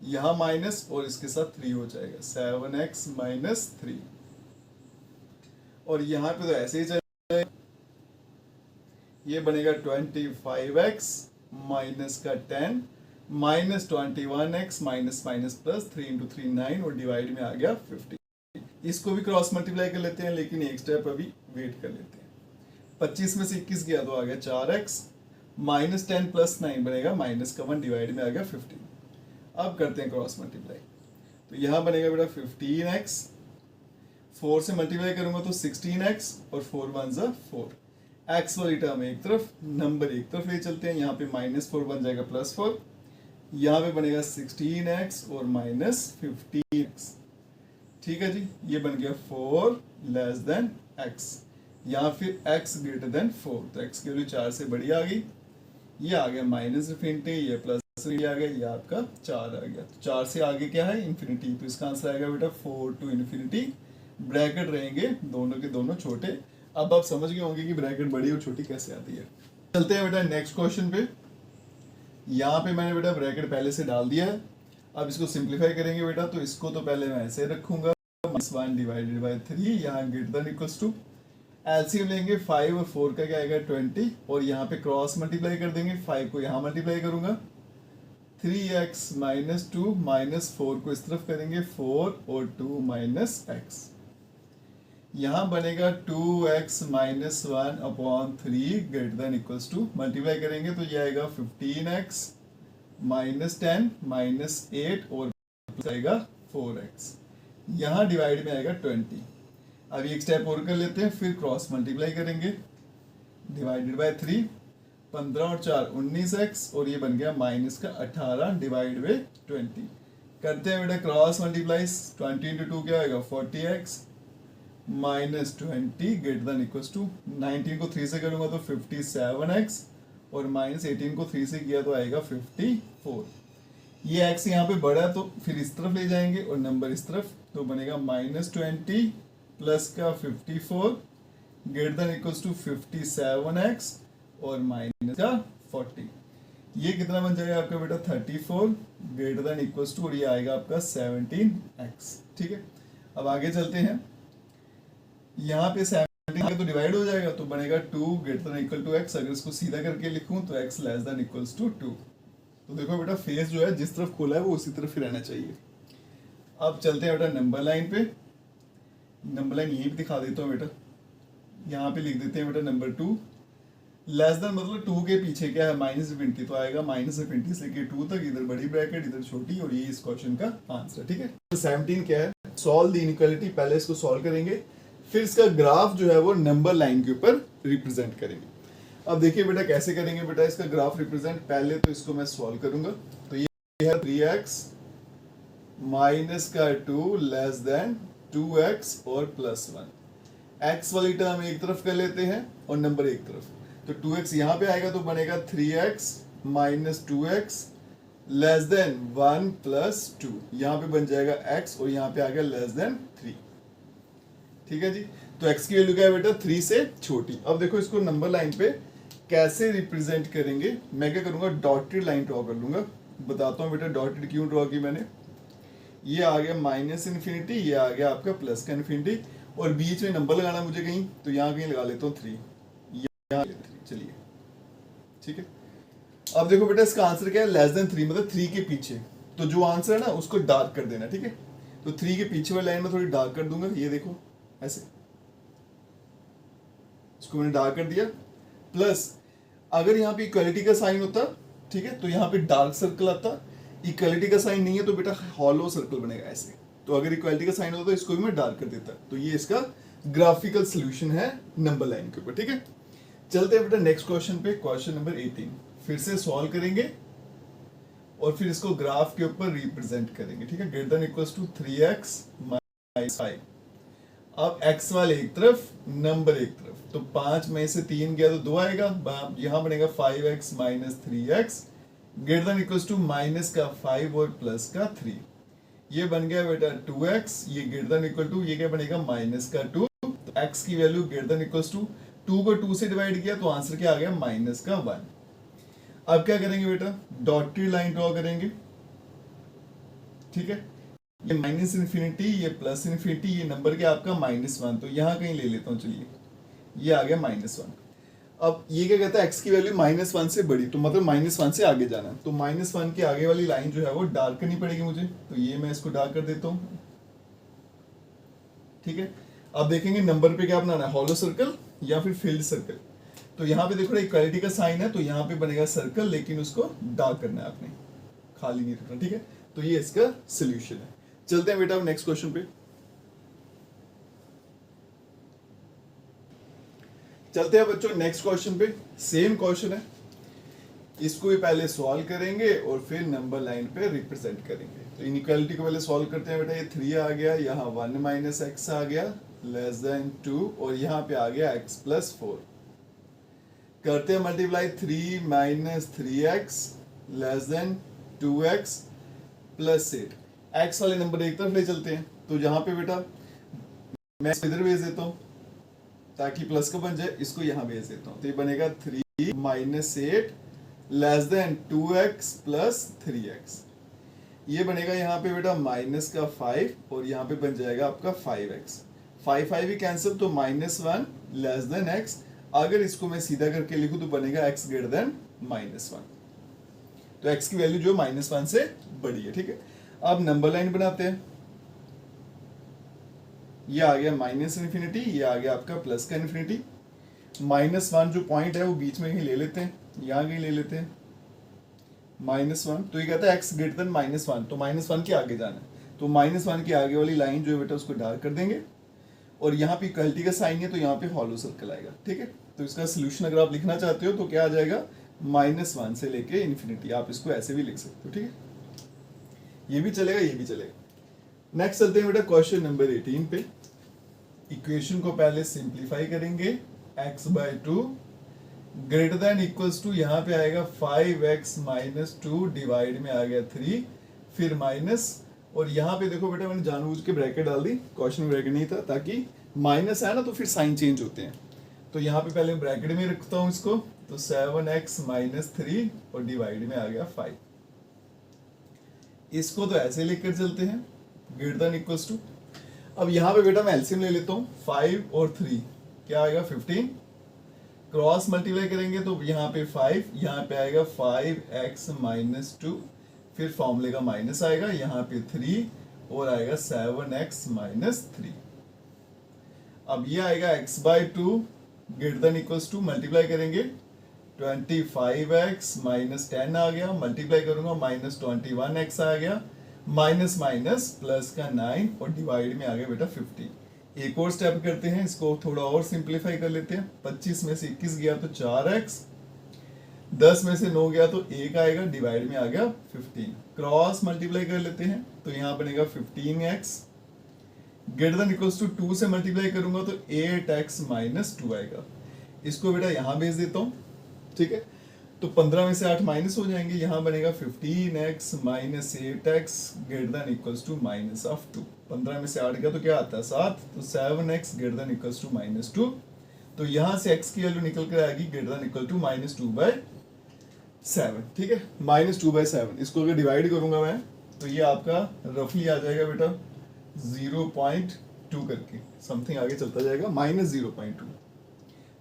यहाँ माइनस और इसके साथ 3 हो जाएगा 7x माइनस 3, और यहाँ पे तो ऐसे ही चलेगा, ये बनेगा 25x माइनस का 10 minus 21x minus minus plus 3 into 3 9 और डिवाइड में आ गया 50। इसको भी क्रॉस मल्टीप्लाई कर लेते हैं, लेकिन एक स्टेप अभी वेट कर लेते हैं। 25 में से 21 गया तो आ गया 4x माइनस 10 प्लस 9 बनेगा माइनस का 1 डिवाइड में आ गया 15। अब करते हैं क्रॉस मल्टीप्लाई, तो यहाँ बनेगा बेटा 15x, 4 से मल्टीप्लाई करूंगा तो 16x और 4 1 जा 4। x वाली टर्म एक तरफ, नंबर एक तरफ ले चलते हैं, यहाँ पे -4 बन जाएगा +4, यहाँ पे बनेगा 16x और माइनस 15x। ठीक है जी, ये बन गया 4 लेस देन x, यहाँ फिर x ग्रेटर देन 4, तो x की वैल्यू 4 से बड़ी आ गई, ये आ गया माइनस इन्फिनिटी, ये प्लस आ गया, ये आपका 4 आ गया। तो 4 से आगे क्या है इन्फिनिटी, तो इसका आंसर आएगा बेटा 4 टू इन्फिनिटी, ब्रैकेट रहेंगे दोनों के दोनों छोटे। अब आप समझ गए होंगे कि ब्रैकेट बड़ी और छोटी कैसे आती है। चलते हैं बेटा नेक्स्ट क्वेश्चन पे। यहाँ पे मैंने बेटा ब्रैकेट पहले से डाल दिया है, अब इसको सिंप्लीफाई करेंगे बेटा, तो इसको तो पहले मैं ऐसे रखूंगा -1 डिवाइडेड बाई 3, यहाँ greater than equals to, LCM लेंगे 5 और 4 का क्या आएगा 20, और यहाँ पे क्रॉस मल्टीप्लाई कर देंगे, 5 को यहाँ मल्टीप्लाई करूंगा, 3x माइनस 2 माइनस 4 को इस तरफ करेंगे 4 और 2 माइनस x, यहाँ बनेगा 2x minus 1 upon 3 greater than equals to, multiply करेंगे तो ये आएगा 15x माइनस 10 माइनस 8 और आएगा 4x, यहाँ डिवाइड में आएगा 20। अब एक स्टेप और कर लेते हैं, फिर क्रॉस मल्टीप्लाई करेंगे, डिवाइडेड बाय 3, 15 और 4 19x, और ये बन गया माइनस का 18 डिवाइड बाय 20। करते हैं बेटा क्रॉस मल्टीप्लाई, 20 इंटू 2 क्या आएगा 40x minus 20 greater than equals to, 19 को 3 से करूंगा तो 57x, और माइनस 18 को 3 से किया तो आएगा 54। ये x यहाँ पे बड़ा है तो फिर इस तरफ ले जाएंगे और नंबर इस तरफ, तो बनेगा -20 प्लस का 54 greater than equals to 57x और माइनस का 40। ये कितना बन जाएगा आपका बेटा 34 ग्रेटर देन इक्वल्स टू, और ये आएगा आपका 17x। ठीक है, अब आगे चलते हैं। यहाँ पे 17 तो डिवाइड हो जाएगा, तो बनेगा 2 greater than equal to x। अगर इसको सीधा करके लिखूं तो x less than equals to 2। तो देखो बेटा फेस जो है जिस तरफ खुला है वो उसी तरफ ही रहना चाहिए। अब चलते हैं बेटा नंबर लाइन पे, नंबर लाइन यहीं पे दिखा देता हूँ बेटा, यहाँ पे लिख देते हैं बेटा नंबर 2, लेस देन मतलब 2 के पीछे क्या है माइनस इन्फिनिटी, तो आएगा माइनस इन्फिनिटी से लेके 2 तक, इधर बड़ी ब्रैकेट इधर छोटी, और ये इस क्वेश्चन का आंसर। ठीक है, तो 17 क्या है, सॉल्व द इनइक्वालिटी। पहले इसको सॉल्व करेंगे, फिर इसका ग्राफ जो है वो नंबर लाइन के ऊपर रिप्रेजेंट करेंगे। अब देखिए बेटा कैसे करेंगे बेटा इसका ग्राफ रिप्रेजेंट। पहले तो इसको मैं सॉल्व करूंगा, तो ये है 3x माइनस का 2 लेस देन 2x और प्लस 1। x वाली टर्म एक तरफ कर लेते हैं और नंबर एक तरफ, तो 2x यहाँ पे आएगा तो बनेगा 3x minus 2x less than 1 plus 2, यहाँ पे बन जाएगा x और यहाँ पे आ गया लेस देन 3। ठीक है जी, तो x की वैल्यू क्या है बेटा 3 से छोटी। अब देखो इसको नंबर लाइन पे कैसे रिप्रेजेंट करेंगे। मैं क्या करूंगा डॉटेड लाइन ड्रॉ कर लूंगा, बताता हूँ बेटा डॉटेड क्यों ड्रॉ की मैंने। ये आ गया माइनस इन्फिनिटी, ये आ गया आपका प्लस का इन्फिनिटी, और बीच में नंबर लगाना मुझे कहीं, तो यहाँ कहीं लगा लेता हूँ 3, यहाँ 3। चलिए ठीक है, अब देखो बेटा इसका आंसर क्या है लेस देन 3, मतलब 3 के पीछे, तो जो आंसर है ना उसको डार्क कर देना। ठीक है, तो 3 के पीछे वाली लाइन में थोड़ी डार्क कर दूंगा, ये देखो ऐसे, इसको मैंने डार्क कर दिया। प्लस अगर यहाँ पे इक्वालिटी का साइन होता, ठीक है, तो यहाँ पे डार्क सर्कल आता। इक्वालिटी का साइन नहीं है तो बेटा हॉलो सर्कल बनेगा ऐसे। तो अगर इक्वालिटी का साइन होता तो इसको भी मैं डार्क कर देता। तो ये इसका ग्राफिकल सोल्यूशन है नंबर लाइन के ऊपर, ठीक है। चलते हैं बेटा नेक्स्ट क्वेश्चन पे, क्वेश्चन नंबर 18। फिर से सॉल्व करेंगे और फिर इसको ग्राफ के ऊपर रिप्रेजेंट करेंगे, ठीक है। Greater than equals to 3x minus 5। अब x वाले एक तरफ, नंबर एक तरफ, तो 5 में से 3 गया तो 2 आएगा। यहां बनेगा 5x minus 3x greater than equals to minus का 5 और प्लस का 3। ये बन गया बेटा 2x, ये ग्रेटर देन इक्वल टू, ये क्या बनेगा माइनस का 2। तो x की value greater than equals to 2 को 2 से डिवाइड किया तो आंसर क्या आ गया माइनस का 1। अब क्या करेंगे बेटा, डॉटेड लाइन ड्रॉ करेंगे, ठीक है। ये माइनस इन्फिनिटी, ये प्लस इन्फिनिटी, ये नंबर क्या आपका -1। तो यहां कहीं ले लेता हूं, चलिए ये आ गया -1। अब ये क्या कहता है x की वैल्यू -1 से बड़ी, तो मतलब -1 से आगे जाना है। तो -1 के आगे वाली लाइन जो है वो डार्क करनी पड़ेगी मुझे। तो ये मैं इसको डार्क कर देता हूं, ठीक है। अब देखेंगे नंबर पे क्या बनाना है, हॉलो सर्कल या फिर फील्ड सर्कल। तो यहाँ पे देखो इक्वालिटी का साइन है, तो यहाँ पे बनेगा सर्कल, लेकिन उसको डार्क करना है आपने, खाली नहीं रखना, ठीक है। तो ये इसका सोल्यूशन है। चलते हैं बेटा नेक्स्ट क्वेश्चन पे। चलते हैं बच्चों नेक्स्ट क्वेश्चन पे। सेम क्वेश्चन है, इसको भी पहले सॉल्व करेंगे और फिर नंबर लाइन पे रिप्रेजेंट करेंगे। तो इनइक्वालिटी को पहले सॉल्व करते हैं बेटा। ये 3 आ गया, यहाँ 1 माइनस एक्स आ गया लेस देन 2, और यहाँ पे आ गया x प्लस 4। करते हैं multiply 3 minus 3x less than 2x plus 8। x वाले नंबर एक तरफ ले चलते हैं। तो यहाँ पे बेटा मैं इधर भेज देता हूँ ताकि प्लस का बन जाए, इसको यहाँ भेज देता हूँ। तो ये बनेगा 3 minus 8 less than 2x plus 3x। ये बनेगा यहाँ पे बेटा माइनस का 5 और यहाँ पे बन जाएगा आपका 5x। 5 5 ही कैंसिल, तो -1 लेस देन x। अगर इसको मैं सीधा करके लिखूं तो बनेगा x ग्रेटर देन -1। तो x की वैल्यू जो -1 से बड़ी है, ठीक है। अब नंबर लाइन बनाते हैं। ये आ गया माइनस इन्फिनिटी, ये आ गया आपका प्लस का इन्फिनिटी। -1 जो पॉइंट है वो बीच में कहीं ले लेते हैं, यहाँ कहीं ले लेते हैं -1। तो ये कहता है x ग्रेटर देन -1, तो -1 के आगे जाना है। तो -1 के आगे वाली लाइन जो है बेटा उसको डार्क कर देंगे। और यहाँ पे इक्वालिटी का साइन है तो यहाँ पे हॉलो सर्कल आएगा, ठीक है। तो इसका सोल्यूशन अगर आप लिखना चाहते हो तो क्या आ जाएगा -1 से लेके इन्फिनिटी। आप इसको ऐसे भी लिख सकते हो, ठीक है। ये भी चलेगा, ये भी चलेगा। नेक्स्ट चलते हैं बेटा क्वेश्चन नंबर 18 पे। इक्वेशन को पहले सिंप्लीफाई करेंगे। x/2 greater than equals to, यहाँ पे आएगा 5x माइनस 2 डिवाइड में आ गया 3, फिर माइनस, और यहाँ पे देखो बेटा मैंने जानबूझ के ब्रैकेट डाल दी, क्वेश्चन में ब्रैकेट नहीं था, ताकि माइनस है ना तो फिर साइन चेंज होते हैं। तो यहाँ पे पहले ब्रैकेट में रखता हूँ इसको, तो 7x माइनस 3 और डिवाइड में आ गया 5। इसको तो ऐसे लेकर चलते हैं ग्रेटर देन इक्वल्स टू। अब यहाँ पे बेटा मैं एलसीएम ले लेता हूँ, 5 और 3 क्या आएगा 15। क्रॉस मल्टीप्लाई करेंगे तो यहाँ पे 5, यहाँ पे आएगा 5x माइनस 2, फिर फॉर्मूले का माइनस आएगा, यहाँ पे 3 और आएगा 7x माइनस 3। अब ये आएगा x/2 greater than equals to, multiply करेंगे 25x माइनस 10 आ गया, मल्टीप्लाई करूंगा -21x आ गया, माइनस माइनस प्लस का 9 और डिवाइड में आ गया बेटा 15। एक और स्टेप करते हैं, इसको थोड़ा और सिंप्लीफाई कर लेते हैं। 25 में से 21 गया तो 4x, 10 में से 9 गया तो 1 आएगा, डिवाइड में आ गया 15। क्रॉस मल्टीप्लाई कर लेते हैं तो यहाँ बनेगा 15x greater than equals to 2 से मल्टीप्लाई करूंगा तो 8x माइनस 2 आएगा। इसको बेटा यहाँ भेज देता हूँ, ठीक है। तो 15 में से 8 माइनस हो जाएंगे, यहाँ बनेगा 15x minus 8x greater than equals to -2। 15 में से 8 गया तो क्या आता है 7, तो 7x greater than equals to -2। तो यहाँ से x की वैल्यू निकल कर आएगी ग्रेटर देन इक्वल टू -2/7, ठीक है। -2/7 इसको अगर डिवाइड करूंगा मैं तो ये आपका रफली आ जाएगा बेटा 0.2 करके, समथिंग आगे चलता जाएगा -0.2।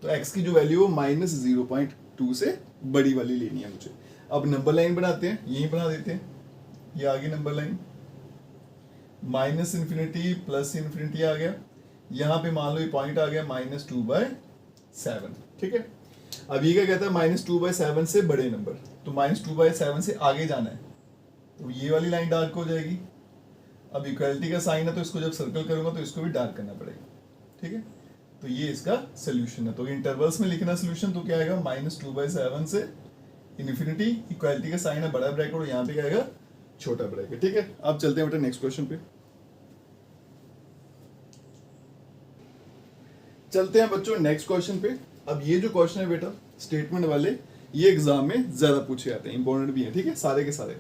तो x की जो वैल्यू है -0.2 से बड़ी वाली लेनी है मुझे। अब नंबर लाइन बनाते हैं, यही बना देते हैं। ये आगे number line -infinity plus infinity आ गया, यहाँ पे मान लो ये पॉइंट आ गया -2/7, ठीक है। अब ये क्या कहता है, -2/7 से बड़े नंबर, तो -2/7 से आगे जाना है, तो ये वाली लाइन डार्क हो जाएगी। अब इक्वालिटी का साइन है तो इसको जब सर्कल करूंगा तो इसको भी डार्क करना पड़ेगा, ठीक है। तो ये इसका सोल्यूशन है। तो इंटरवल्स में लिखना सोल्यूशन, तो क्या आएगा, -2/7 से इन्फिनिटी, इक्वालिटी का साइन है बड़ा ब्रैकेट और यहाँ पे क्या आएगा, छोटा ब्रैकेट, ठीक है। अब चलते हैं बेटा नेक्स्ट क्वेश्चन पे। चलते हैं बच्चों नेक्स्ट क्वेश्चन पे। अब ये जो क्वेश्चन है बेटा स्टेटमेंट वाले, ये एग्जाम में ज्यादा पूछे जाते हैं, इंपॉर्टेंट भी है, ठीक है, सारे के सारे।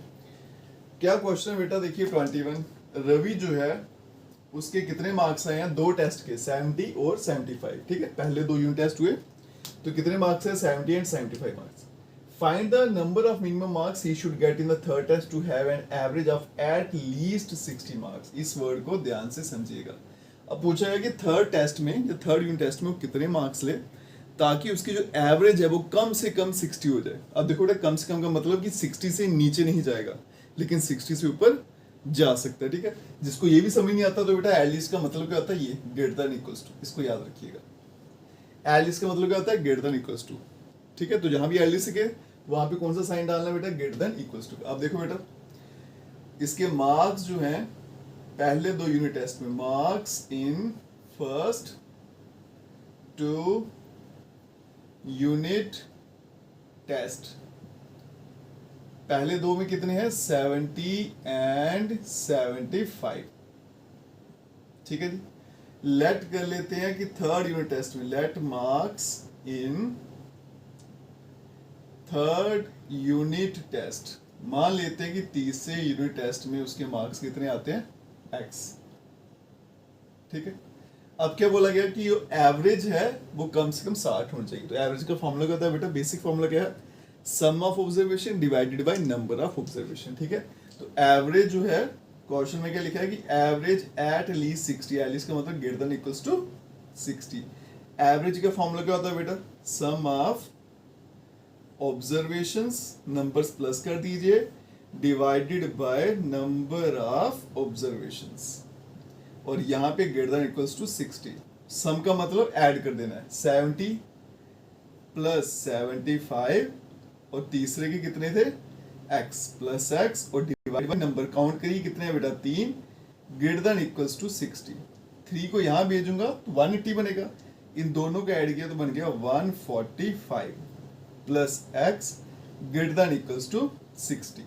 क्या क्वेश्चन है बेटा, देखिए 21, रवि जो है उसके कितने मार्क्स आए हैं दो टेस्ट के, 70 और 75, ठीक है। पहले दो यूनिट टेस्ट हुए तो कितने मार्क्स है, 70 and 75 marks. Find the number of minimum marks he should get in the third test to have an average of at least 60 marks. इस वर्ड को ध्यान से समझिएगा। अब पूछा गया कि थर्ड टेस्ट में, जो थर्ड यूनिट टेस्ट में वो कितने मार्क्स ले ताकि उसकी जो एवरेज है वो कम से कम 60 हो जाए। अब देखो बेटा कम से कम का मतलब कि 60 से नीचे नहीं जाएगा, लेकिन 60 से ऊपर जा सकता है, ठीक है। जिसको ये भी समझ नहीं आता तो बेटा एलिस का मतलब क्या होता है, ये ग्रेटर देन इक्वल्स टू, इसको याद रखिएगा। एलिस का मतलब क्या होता है, ग्रेटर देन इक्वल्स टू, ठीक है। तो जहां भी एलिस के वहां पे कौन सा साइन डालना है बेटा, ग्रेटर देन इक्वल्स टू। अब देखो बेटा इसके मार्क्स जो हैं पहले दो यूनिट टेस्ट में, marks in first two unit test, पहले दो में कितने हैं, 70 एंड 75, ठीक है जी। लेट कर लेते हैं कि थर्ड यूनिट टेस्ट में, let marks in third unit test, मान लेते हैं कि तीसरे यूनिट टेस्ट में उसके मार्क्स कितने आते हैं, x, ठीक है। अब क्या बोला गया कि जो एवरेज है वो कम से कम 60 होना चाहिए। तो एवरेज का फॉर्मूला क्या होता है बेटा, बेसिक फॉर्मूला क्या है, sum of observation divided by number of observation, ठीक है। तो एवरेज जो है क्वेश्चन में क्या लिखा है कि एवरेज एट लीस्ट 60, एटलीस्ट का मतलब greater than equals to 60। Average का फॉर्मूला क्या होता है बेटा, sum of observations, numbers plus कर दीजिए, divided by number of observations, और यहाँ पे greater than equals to 60। Sum का मतलब ऐड कर देना है, 70 प्लस 75 और तीसरे के कितने थे, x प्लस x और डिवाइड बाय नंबर, काउंट करिए कितने हैं बेटा, 3, ग्रेटर देन इक्वल्स टू 60। 3 को यहाँ भेजूंगा तो 180 बनेगा, इन दोनों को ऐड किया तो बन गया 145 plus x greater than equals to 60।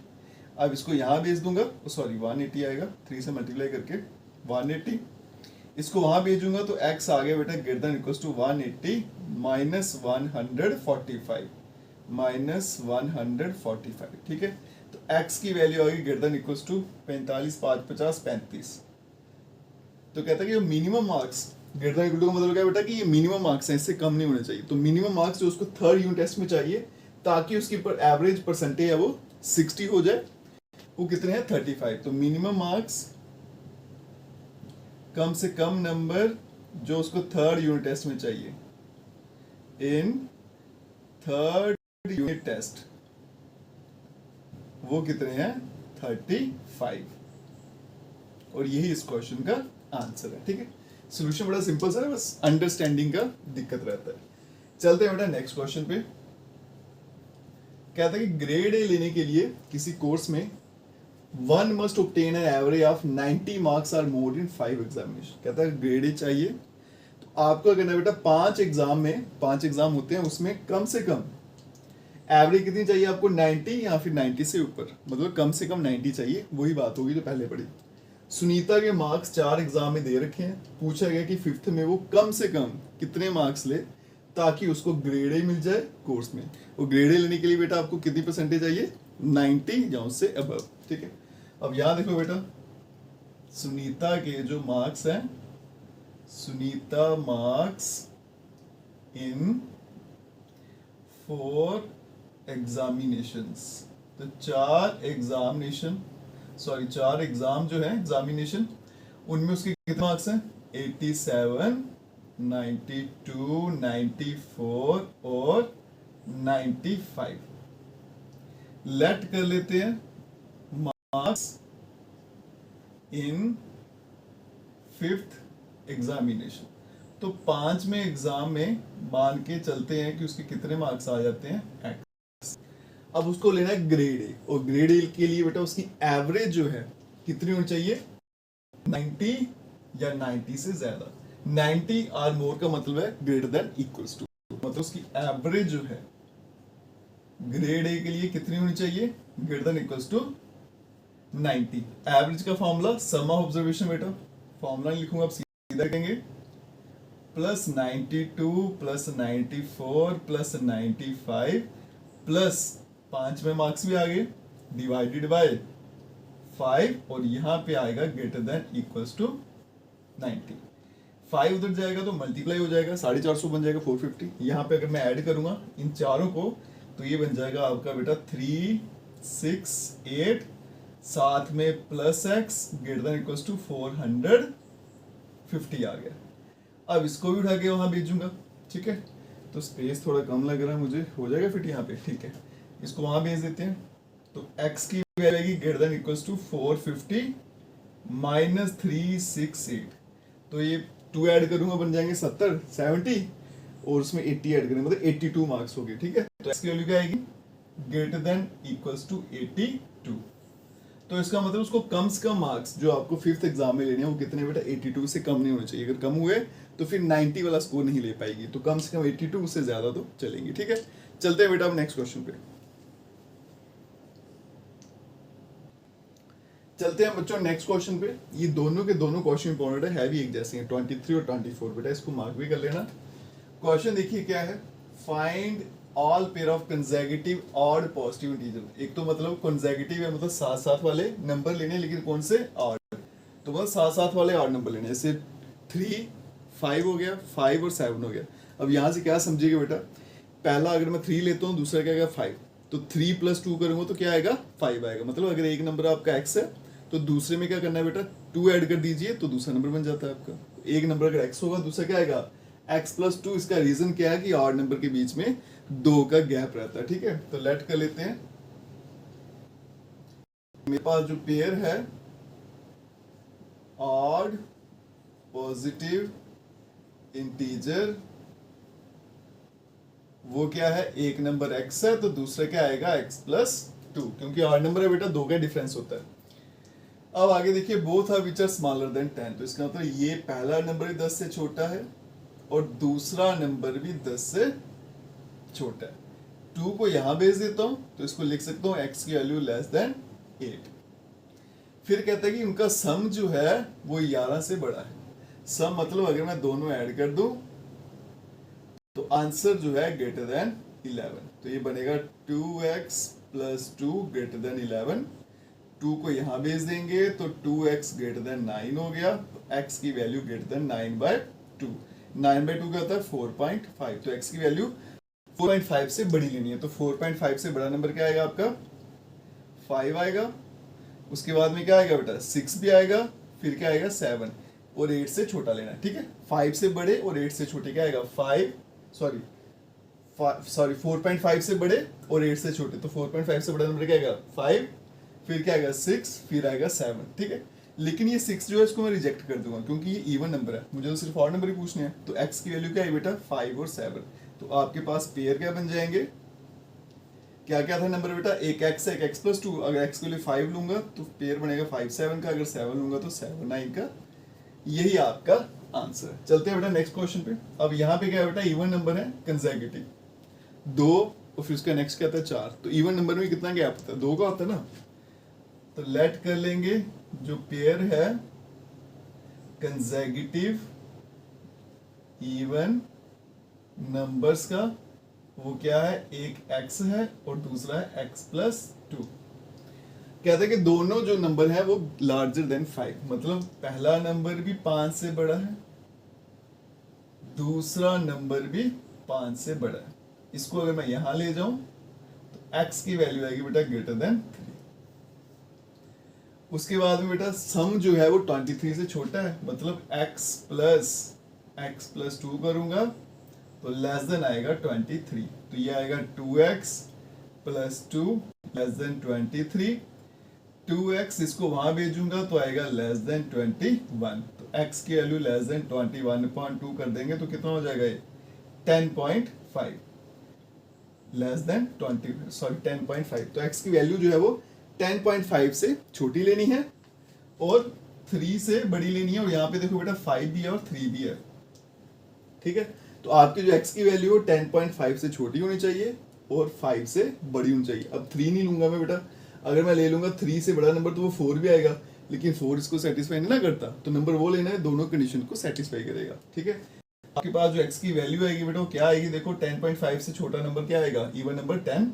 अब इसको यहाँ भेज दूंगा, सॉरी 180 आएगा, 3 से मल्टीप्लाई करके 180, इसको वहां भेजूंगा तो x आ गया बेटा greater than equals to 180 minus 145 minus 145, ठीक है। तो x की वैल्यू आ गई ग्रेटर देन इक्वल्स टू 45, 5 50 35। तो कहता है कि minimum marks greater than equal to का मतलब क्या बेटा कि ये मिनिमम मार्क्स हैं, इससे कम नहीं होने चाहिए। तो मिनिमम मार्क्स जो उसको थर्ड यूनिट टेस्ट में चाहिए ताकि उसकी एवरेज परसेंटेज है वो 60 हो जाए, वो कितने हैं, 35। तो मिनिमम मार्क्स, कम से कम नंबर जो उसको थर्ड यूनिट टेस्ट में चाहिए इन थर्ड यूनिट टेस्ट, वो कितने हैं, 35। और यही इस क्वेश्चन का आंसर है, ठीक है। सॉल्यूशन बड़ा सिंपल सा है, बस अंडरस्टैंडिंग का दिक्कत रहता है। चलते हैं बेटा नेक्स्ट क्वेश्चन पे। कहता है कि ग्रेड ए लेने के लिए किसी कोर्स में one must obtain an average of 90 marks or more in 5 examination. कहता है ग्रेड ए चाहिए तो आपको करना है बेटा 5 एग्जाम में, 5 एग्जाम होते हैं उसमें कम से कम एवरेज कितनी चाहिए आपको, 90 या फिर 90 से ऊपर, मतलब कम से कम 90 चाहिए। वही बात होगी जो पहले पढ़ी। सुनीता के मार्क्स 4 एग्जाम में दे रखे हैं, पूछा गया कि 5th में वो कम से कम कितने मार्क्स ले ताकि उसको ग्रेड ए मिल जाए कोर्स में। वो ग्रेड ए लेने के लिए बेटा आपको कितनी परसेंटेज चाहिए, 90 या उससे अबव, ठीक है। अब यहाँ देखो बेटा सुनीता के जो मार्क्स हैं, सुनीता मार्क्स इन 4 एग्जामिनेशंस, तो 4 एग्जाम जो है एग्जामिनेशन, उनमें उसके कितने मार्क्स हैं, 87, 92, 94 और 95। लेट कर लेते हैं मार्क्स इन 5th एग्जामिनेशन। तो 5 में एग्जाम में मान के चलते हैं कि उसके कितने मार्क्स आ जाते हैं एक्स। अब उसको लेना है ग्रेड ए, और ग्रेड ए के लिए बेटा उसकी एवरेज जो है कितनी होनी चाहिए, 90 या 90 से ज्यादा। 90 और मोर का मतलब है ग्रेटर देन इक्वल्स टू, मतलब उसकी एवरेज जो है ग्रेड ए के लिए कितनी होनी चाहिए, greater than equals to 90। Average का फॉर्मूला सम ऑफ ऑब्जर्वेशन, बेटा फॉर्मूला लिखूंगा आप सीधा करेंगे, प्लस 92 प्लस 94 प्लस 95 प्लस 5 में मार्क्स भी आ गए, डिवाइडेड बाय 5, और यहाँ पे आएगा ग्रेटर देन इक्वल्स टू 90। 5 उधर जाएगा तो मल्टीप्लाई हो जाएगा, 450 बन जाएगा 450। यहाँ पे अगर मैं ऐड करूंगा इन चारों को तो ये बन जाएगा आपका बेटा 3 6 8, साथ में plus x greater than equals to 450 आ गया। अब इसको भी उठा के वहां भेजूंगा, ठीक है, तो स्पेस थोड़ा कम लग रहा है मुझे, हो जाएगा फिट यहाँ पे, ठीक है, इसको वहां भेज देते हैं। तो x की वैल्यू आएगी greater than equals to 450 minus 368, तो ये 2 ऐड करूंगा बन जाएंगे 70 और उसमें 80 ऐड करेंगे मतलब 82 मार्क्स हो गए, ठीक है। तो x की वैल्यू क्या आएगी, ग्रेटर देन इक्वल्स टू 82। तो इसका मतलब उसको कम से कम मार्क्स जो आपको 5th एग्जाम में लेने हैं वो कितने बेटा, 82 से कम नहीं होने चाहिए। अगर कम हुए तो फिर 90 वाला स्कोर नहीं ले पाएगी, तो कम से कम 82 से ज्यादा तो चलेंगी, ठीक है। चलते हैं बेटा अब नेक्स्ट क्वेश्चन पे। चलते हैं बच्चों नेक्स्ट क्वेश्चन पे। ये दोनों के दोनों क्वेश्चन इंपॉर्टेंट है भी एक जैसे हैं, 23 और 24, बेटा इसको मार्क भी कर लेना। क्वेश्चन देखिए क्या है, find all pair of consecutive odd positive integer. एक तो मतलब कंसेक्यूटिव है मतलब साथ साथ वाले नंबर लेने, लेकिन कौन से, ऑड, तो मतलब साथ साथ वाले ऑड नंबर लेने, जैसे 3 5 हो गया, 5 और 7 हो गया। अब यहाँ से क्या समझिएगा बेटा, पहला अगर मैं 3 लेता हूँ, दूसरा क्या आएगा 5, तो 3 + 2 करूंगा तो क्या आएगा 5 आएगा। मतलब अगर एक नंबर आपका x है तो दूसरे में क्या करना है बेटा, 2 ऐड कर दीजिए तो दूसरा नंबर बन जाता है आपका। एक नंबर अगर x होगा, दूसरा क्या आएगा x + 2। इसका रीजन क्या है कि ऑड नंबर के बीच में 2 का गैप रहता है, ठीक है। तो लेट कर लेते हैं, मेरे पास जो पेयर है ऑड पॉजिटिव इंटीजर, वो क्या है, एक नंबर x है तो दूसरा क्या आएगा x + 2, क्योंकि ऑड नंबर है बेटा 2 का डिफरेंस होता है। अब आगे देखिए, both are which are smaller than 10, तो इसका मतलब ये पहला नंबर भी 10 से छोटा है और दूसरा नंबर भी 10 से छोटा है। 2 को यहां भेज देता हूं तो इसको लिख सकता हूं x की वैल्यू लेस देन 8। फिर कहता है कि उनका सम जो है वो 11 से बड़ा है। सम मतलब अगर मैं दोनों ऐड कर दूं तो आंसर जो है ग्रेटर देन 11, तो ये बनेगा 2x + 2 ग्रेटर देन 11। 2 को यहां भेज देंगे तो 2x ग्रेटर देन 9 हो गया, तो x की वैल्यू ग्रेटर देन 9/2। 9/2 क्या होता है 4.5, तो x की वैल्यू 4.5 से बड़ी लेनी है, तो 4.5 से बड़ा नंबर क्या आएगा आपका 5 आएगा। उसके बाद में क्या आएगा बेटा 6 भी आएगा, फिर क्या आएगा 7, और 8 से छोटा लेना है, ठीक है। 5 से बड़े और 8 से छोटे क्या आएगा 4.5 से बड़े और 8 से छोटे, तो 4.5 से बड़ा नंबर क्या आएगा 5, फिर क्या आएगा 6, फिर आएगा 7, ठीक है। लेकिन ये 6 जो है इसको मैं रिजेक्ट कर दूंगा क्योंकि ये इवन नंबर है, मुझे तो सिर्फ ऑड नंबर ही पूछने हैं। तो x की वैल्यू क्या है बेटा 5 और 7, तो आपके पास पेयर क्या बन जाएंगे, क्या क्या था नंबर बेटा, एक x है, एक x + 2। अगर x के लिए 5 लूंगा तो पेयर बनेगा 5 7 का, अगर 7 लूंगा तो 7 9 का। यही आपका आंसर है। चलते हैं बेटा नेक्स्ट क्वेश्चन पे। अब यहाँ पे क्या है बेटा, इवन नंबर है कंसेक्यूटिव 2 और फिर उसका नेक्स्ट क्या आता है 4, तो इवन नंबर में कितना गैप होता है 2 का होता है ना। तो लेट कर लेंगे जो पेयर है कंसेक्यूटिव इवन नंबर्स का, वो क्या है, एक x है और दूसरा है x + 2। कहते हैं कि दोनों जो नंबर है वो लार्जर देन 5, मतलब पहला नंबर भी 5 से बड़ा है, दूसरा नंबर भी 5 से बड़ा है। इसको अगर मैं यहां ले जाऊं तो x की वैल्यू आएगी बेटा ग्रेटर देन 3। उसके बाद में बेटा सम जो है वो 23 से छोटा है, मतलब x + 2 करूंगा तो लेस देन आएगा 23, तो ये आएगा 2x + 2 लेस देन 23। 2x इसको वहां भेजूंगा तो आएगा लेस देन 21, तो x की वैल्यू लेस देन 21/2 कर देंगे तो कितना हो जाएगा ये 10.5 लेस देन 10.5। तो x की वैल्यू जो है वो 10.5 से छोटी लेनी है और 3 से बड़ी लेनी है। और यहाँ पे देखो बेटा 5 भी है और 3 भी है, ठीक है। तो आपकी जो x की वैल्यू है 10.5 से छोटी होनी चाहिए और 5 से बड़ी होनी चाहिए। अब 3 नहीं लूंगा मैं बेटा, अगर मैं ले लूंगा 3 से बड़ा नंबर तो वो 4 भी आएगा, लेकिन 4 इसको सेटिस्फाई नहीं ना करता, तो नंबर वो लेना है दोनों कंडीशन को सेटिस्फाई करेगा, ठीक है। आपके पास जो x की वैल्यू आएगी बेटा वो क्या आएगी, देखो 10.5 से छोटा नंबर क्या आएगा, इवन नंबर 10,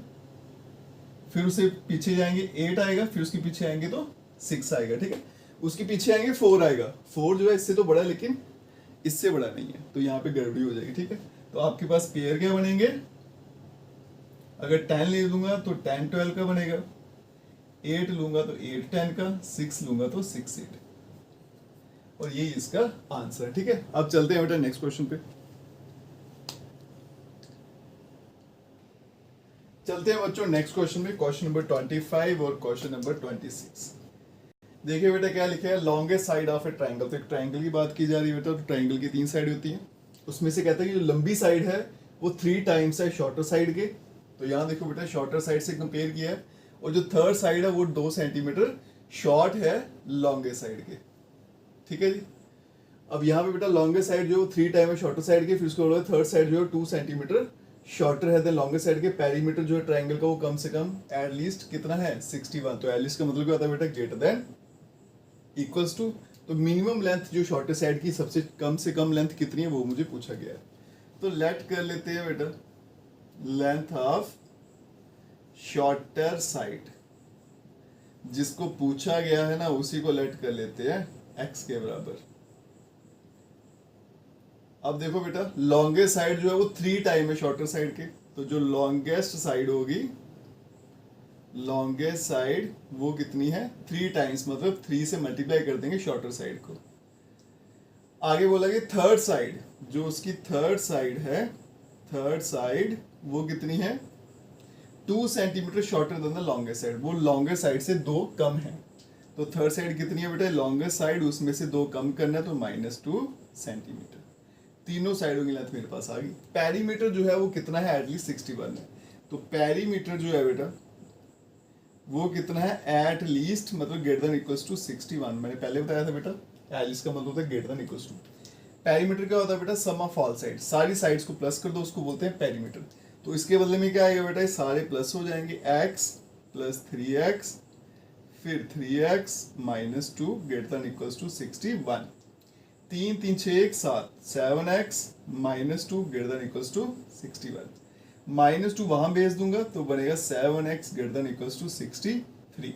फिर उससे पीछे जाएंगे 8 आएगा, फिर उसके पीछे आएंगे तो 6 आएगा, ठीक है। उसके पीछे आएंगे 4 आएगा, 4 जो है इससे तो बड़ा लेकिन इससे बड़ा नहीं है, तो यहाँ पे गड़बड़ी हो जाएगी, ठीक है। तो आपके पास पेयर क्या बनेंगे, अगर 10 ले लूंगा तो 10 12 का बनेगा, 8 लूंगा तो 8 10 का, 6 लूंगा तो 6 8, और ये इसका आंसर है, ठीक है। अब चलते हैं बेटा नेक्स्ट क्वेश्चन पे। चलते हैं बच्चों नेक्स्ट क्वेश्चन में, क्वेश्चन नंबर 25 और क्वेश्चन नंबर 26। देखिए बेटा क्या लिखा है, longest side of A triangle. तो एक ट्राइंगल की बात की जा रही है बेटा, तो ट्राइंगल की 3 साइड होती है, उसमें से कहता है कि जो लंबी साइड है वो 3 टाइम्स है शॉर्टर साइड के। तो यहाँ देखो बेटा शॉर्टर साइड से कंपेयर किया है, और जो थर्ड साइड है वो 2 सेंटीमीटर शॉर्ट है लॉन्गेस्ट साइड के, ठीक है जी। अब यहाँ पे बेटा लॉन्गेस्ट साइड जो 3 टाइम है शॉर्टर साइड के, फिर उसको बोला थर्ड साइड जो है 2 सेंटीमीटर शॉर्टर है देन लॉन्गेस्ट साइड के। पेरीमीटर जो है ट्राइंगल का वो कम से कम एटलीस्ट कितना है 61। तो एटलीस्ट का मतलब क्या होता है बेटा, ग्रेटर देन इक्वल्स टू। तो मिनिमम लेंथ जो शॉर्टर साइड की सबसे कम से कम लेंथ कितनी है वो मुझे पूछा गया है। तो लेट कर लेते हैं बेटा लेंथ ऑफ शॉर्टर साइड, जिसको पूछा गया है ना उसी को लेट कर लेते हैं x के बराबर। अब देखो बेटा लॉन्गेस्ट साइड जो है वो 3 टाइम है शॉर्टर साइड के, तो जो लॉन्गेस्ट साइड होगी, लॉन्गेस्ट साइड वो कितनी है 3 टाइम्स, मतलब 3 से मल्टीप्लाई कर देंगे शॉर्टर साइड को। आगे बोला कि थर्ड साइड, जो उसकी थर्ड साइड है, थर्ड साइड वो कितनी है 2 centimetre shorter than the longest side, वो लॉन्गेस्ट साइड से 2 कम है। तो थर्ड साइड कितनी है बेटा, लॉन्गेस्ट साइड उसमें से 2 कम करना है, तो -2 सेंटीमीटर। तीनों साइडों की लेंथ मेरे पास आ गई। पेरीमीटर जो है वो कितना है, एटलीस्ट 61 है। तो पेरीमीटर जो है बेटा वो कितना है, एट लीस्ट मतलब ग्रेटर देन इक्वल्स टू 61। मैंने पहले बताया था बेटा एटलीस्ट का मतलब होता है greater than equals to. Perimeter क्या होता है बेटा, सम ऑफ ऑल साइड, सारी साइड्स को प्लस कर दो उसको बोलते हैं पेरीमीटर। तो इसके बदले में क्या आएगा बेटा, ये सारे प्लस हो जाएंगे, x + 3x फिर 3x - 2 greater than equals to 61। 3 3 6 1 7, 7x - 2 greater than equals to 61। -2 वहां भेज दूंगा तो बनेगा 7x greater than equals to 63,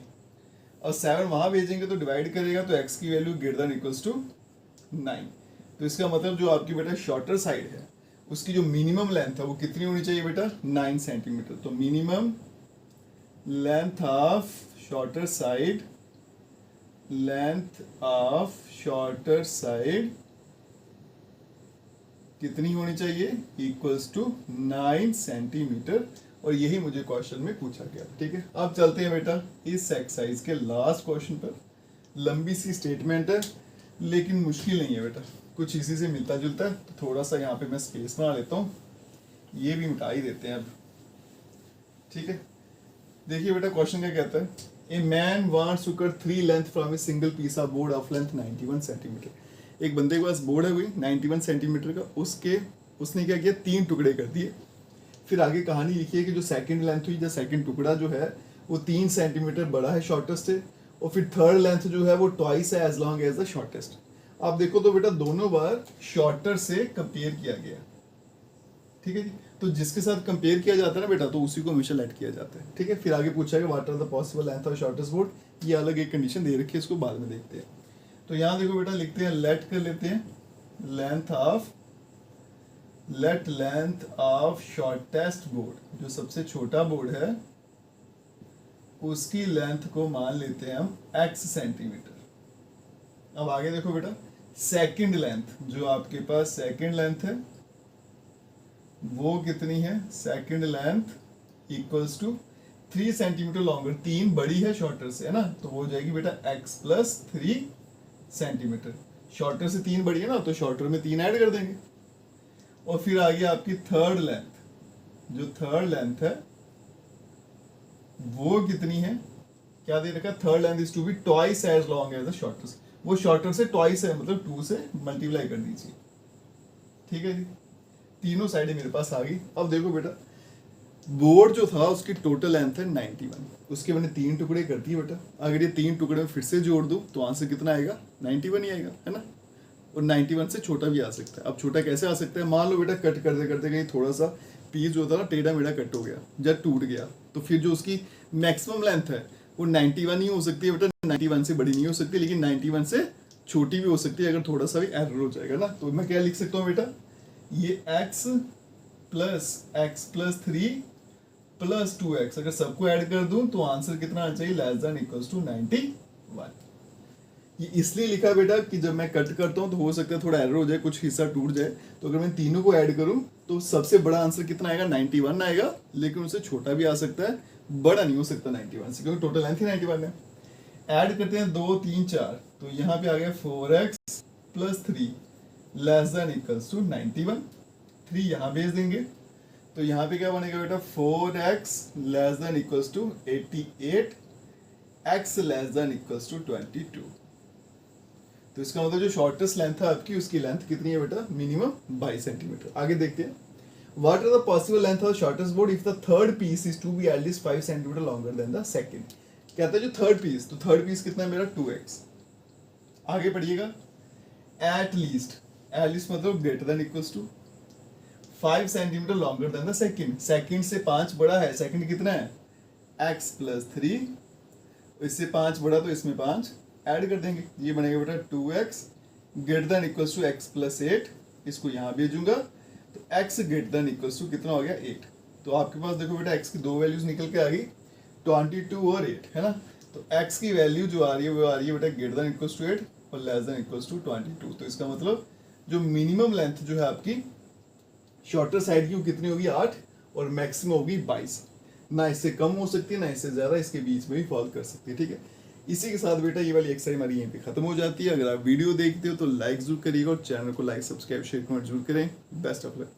और 7 वहां भेजेंगे तो डिवाइड करेगा तो x की value greater than equals to 9। तो इसका मतलब जो आपकी बेटा शॉर्टर साइड है उसकी जो मिनिमम लेंथ है वो कितनी होनी चाहिए बेटा, 9 सेंटीमीटर। तो minimum length of shorter side, length of shorter side कितनी होनी चाहिए, इक्वल्स टू 9 सेंटीमीटर। और यही मुझे क्वेश्चन में पूछा गया, ठीक है। अब चलते हैं बेटा इस एक्सरसाइज के लास्ट क्वेश्चन पर। लंबी सी स्टेटमेंट है लेकिन मुश्किल नहीं है बेटा, कुछ इसी से मिलता जुलता है। तो थोड़ा सा यहाँ पे मैं स्पेस बना लेता हूँ, ये भी मिटा ही देते हैं अब, ठीक है। देखिए बेटा क्वेश्चन क्या कहता है, a man wants to cut 3 length from a single piece of board of length 91 centimeter. एक बंदे के पास बोर्ड है कोई 91 सेंटीमीटर का, उसने क्या किया 3 टुकड़े कर दिए। फिर आगे कहानी लिखी है कि जो सेकंड लेंथ हुई, जो सेकंड टुकड़ा जो है वो 3 सेंटीमीटर बड़ा है शॉर्टेस्ट है, और फिर थर्ड लेंथ जो है वो ट्वाइस है as long as the shortest. आप देखो तो बेटा दोनों बार शॉर्टर से कंपेयर किया गया, ठीक है जी। तो जिसके साथ कंपेयर किया जाता है ना बेटा तो उसी को हमेशा लेट किया जाता है, ठीक है। फिर आगे पूछा गया what are the possible length of shortest board, ये अलग एक कंडीशन दे रखी है, इसको बाद में देखते हैं। तो यहाँ देखो बेटा लिखते हैं, लेट कर लेते हैं लेंथ ऑफ शॉर्टेस्ट बोर्ड, जो सबसे छोटा बोर्ड है उसकी लेंथ को मान लेते हैं हम x सेंटीमीटर। अब आगे देखो बेटा सेकंड लेंथ, जो आपके पास सेकंड लेंथ है वो कितनी है, second length equals to 3 centimeter longer, 3 बड़ी है शॉर्टर से है ना, तो वो हो जाएगी बेटा x + 3 सेंटीमीटर। शॉर्टर से 3 बड़ी है ना, तो शॉर्टर में 3 ऐड कर देंगे। और फिर आ गया आपकी थर्ड लेंथ। जो थर्ड लेंथ है वो कितनी है, क्या दे रखा है, third length is to be twice as long as the shorter. वो शॉर्टर से ट्वाइस है, मतलब 2 से मल्टीप्लाई कर दीजिए। ठीक है जी, तीनों साइडें मेरे पास आ गई। अब देखो बेटा, बोर्ड जो था उसकी टोटल लेंथ है 91, उसके मैंने 3 टुकड़े कर दिए बेटा। अगर ये 3 टुकड़े में फिर से जोड़ दूं तो आंसर कितना आएगा, 91 ही आएगा, है ना। और 91 से छोटा भी आ सकता है। अब छोटा कैसे आ सकता है, मान लो बेटा कट करते करते कहीं थोड़ा सा पीस जो होता है ना टेढ़ा मेढ़ा कट हो गया, जब टूट गया, तो फिर जो उसकी मैक्सिमम लेंथ है वो 91 ही हो सकती है बेटा। 91 से बड़ी नहीं हो सकती, लेकिन 91 से छोटी भी हो सकती है अगर थोड़ा सा भी एरर हो जाएगा ना। तो मैं क्या लिख सकता हूँ बेटा, ये x + 3 + 2x, अगर सबको ऐड कर दूं तो आंसर कितना आना चाहिए, <= 91। ये इसलिए लिखा बेटा कि जब मैं कट करता हूँ तो हो सकता है थोड़ा एरर हो जाए, कुछ हिस्सा टूट जाए। तो अगर मैं तीनों को ऐड करूं तो सबसे बड़ा आंसर कितना आएगा, 91 आएगा। लेकिन उससे छोटा भी आ सकता है, बड़ा नहीं हो सकता 91 से, क्योंकि टोटल लेंथ ही 91 है। ऐड करते हैं 2 3 4, तो यहाँ पे आ गया 4x + 3 <= 91। 3 यहाँ भेज देंगे तो यहाँ पे क्या बनेगा बेटा, 4x <= 88, x <= 22। तो इसका मतलब जो शॉर्टेस्ट लेंथ है आपकी, उसकी लेंथ कितनी है बेटा, मिनिमम 22 सेंटीमीटर। आगे देखते हैं, what are the possible length of shortest board if the third piece is to be at least 5 centimeter longer than the second. कहता है जो थर्ड पीस, तो थर्ड पीस कितना है मेरा, 2x। आगे पढ़िएगा, एटलीस्ट मतलब <= 5 centimeter longer than the second. Second से 5 बड़ा है, सेकंड कितना है, x + 3, इससे 5 बड़ा तो इसमें 5 ऐड कर देंगे, ये बनेगा बेटा 2x <= x + 8। इसको यहाँ भेजूंगा तो x <= कितना हो गया, 8। तो आपके पास देखो बेटा x की 2 वैल्यूज निकल के आ गई, 22 और 8, है ना। तो x की वैल्यू जो आ रही है वो आ रही है बेटा <= 8 और <= 22। तो इसका मतलब जो मिनिमम लेंथ जो है आपकी शॉर्टर साइड की वो कितनी होगी, 8, और मैक्सिमम होगी 22। ना इससे कम हो सकती है ना इससे ज्यादा, इसके बीच में भी फॉल कर सकती है। ठीक है, इसी के साथ बेटा ये वाली एक्सरसाइज हमारी यहीं पे खत्म हो जाती है। अगर आप वीडियो देखते हो तो लाइक जरूर करिएगा और चैनल को लाइक सब्सक्राइब शेयर कमेंट जरूर करें। Best of luck.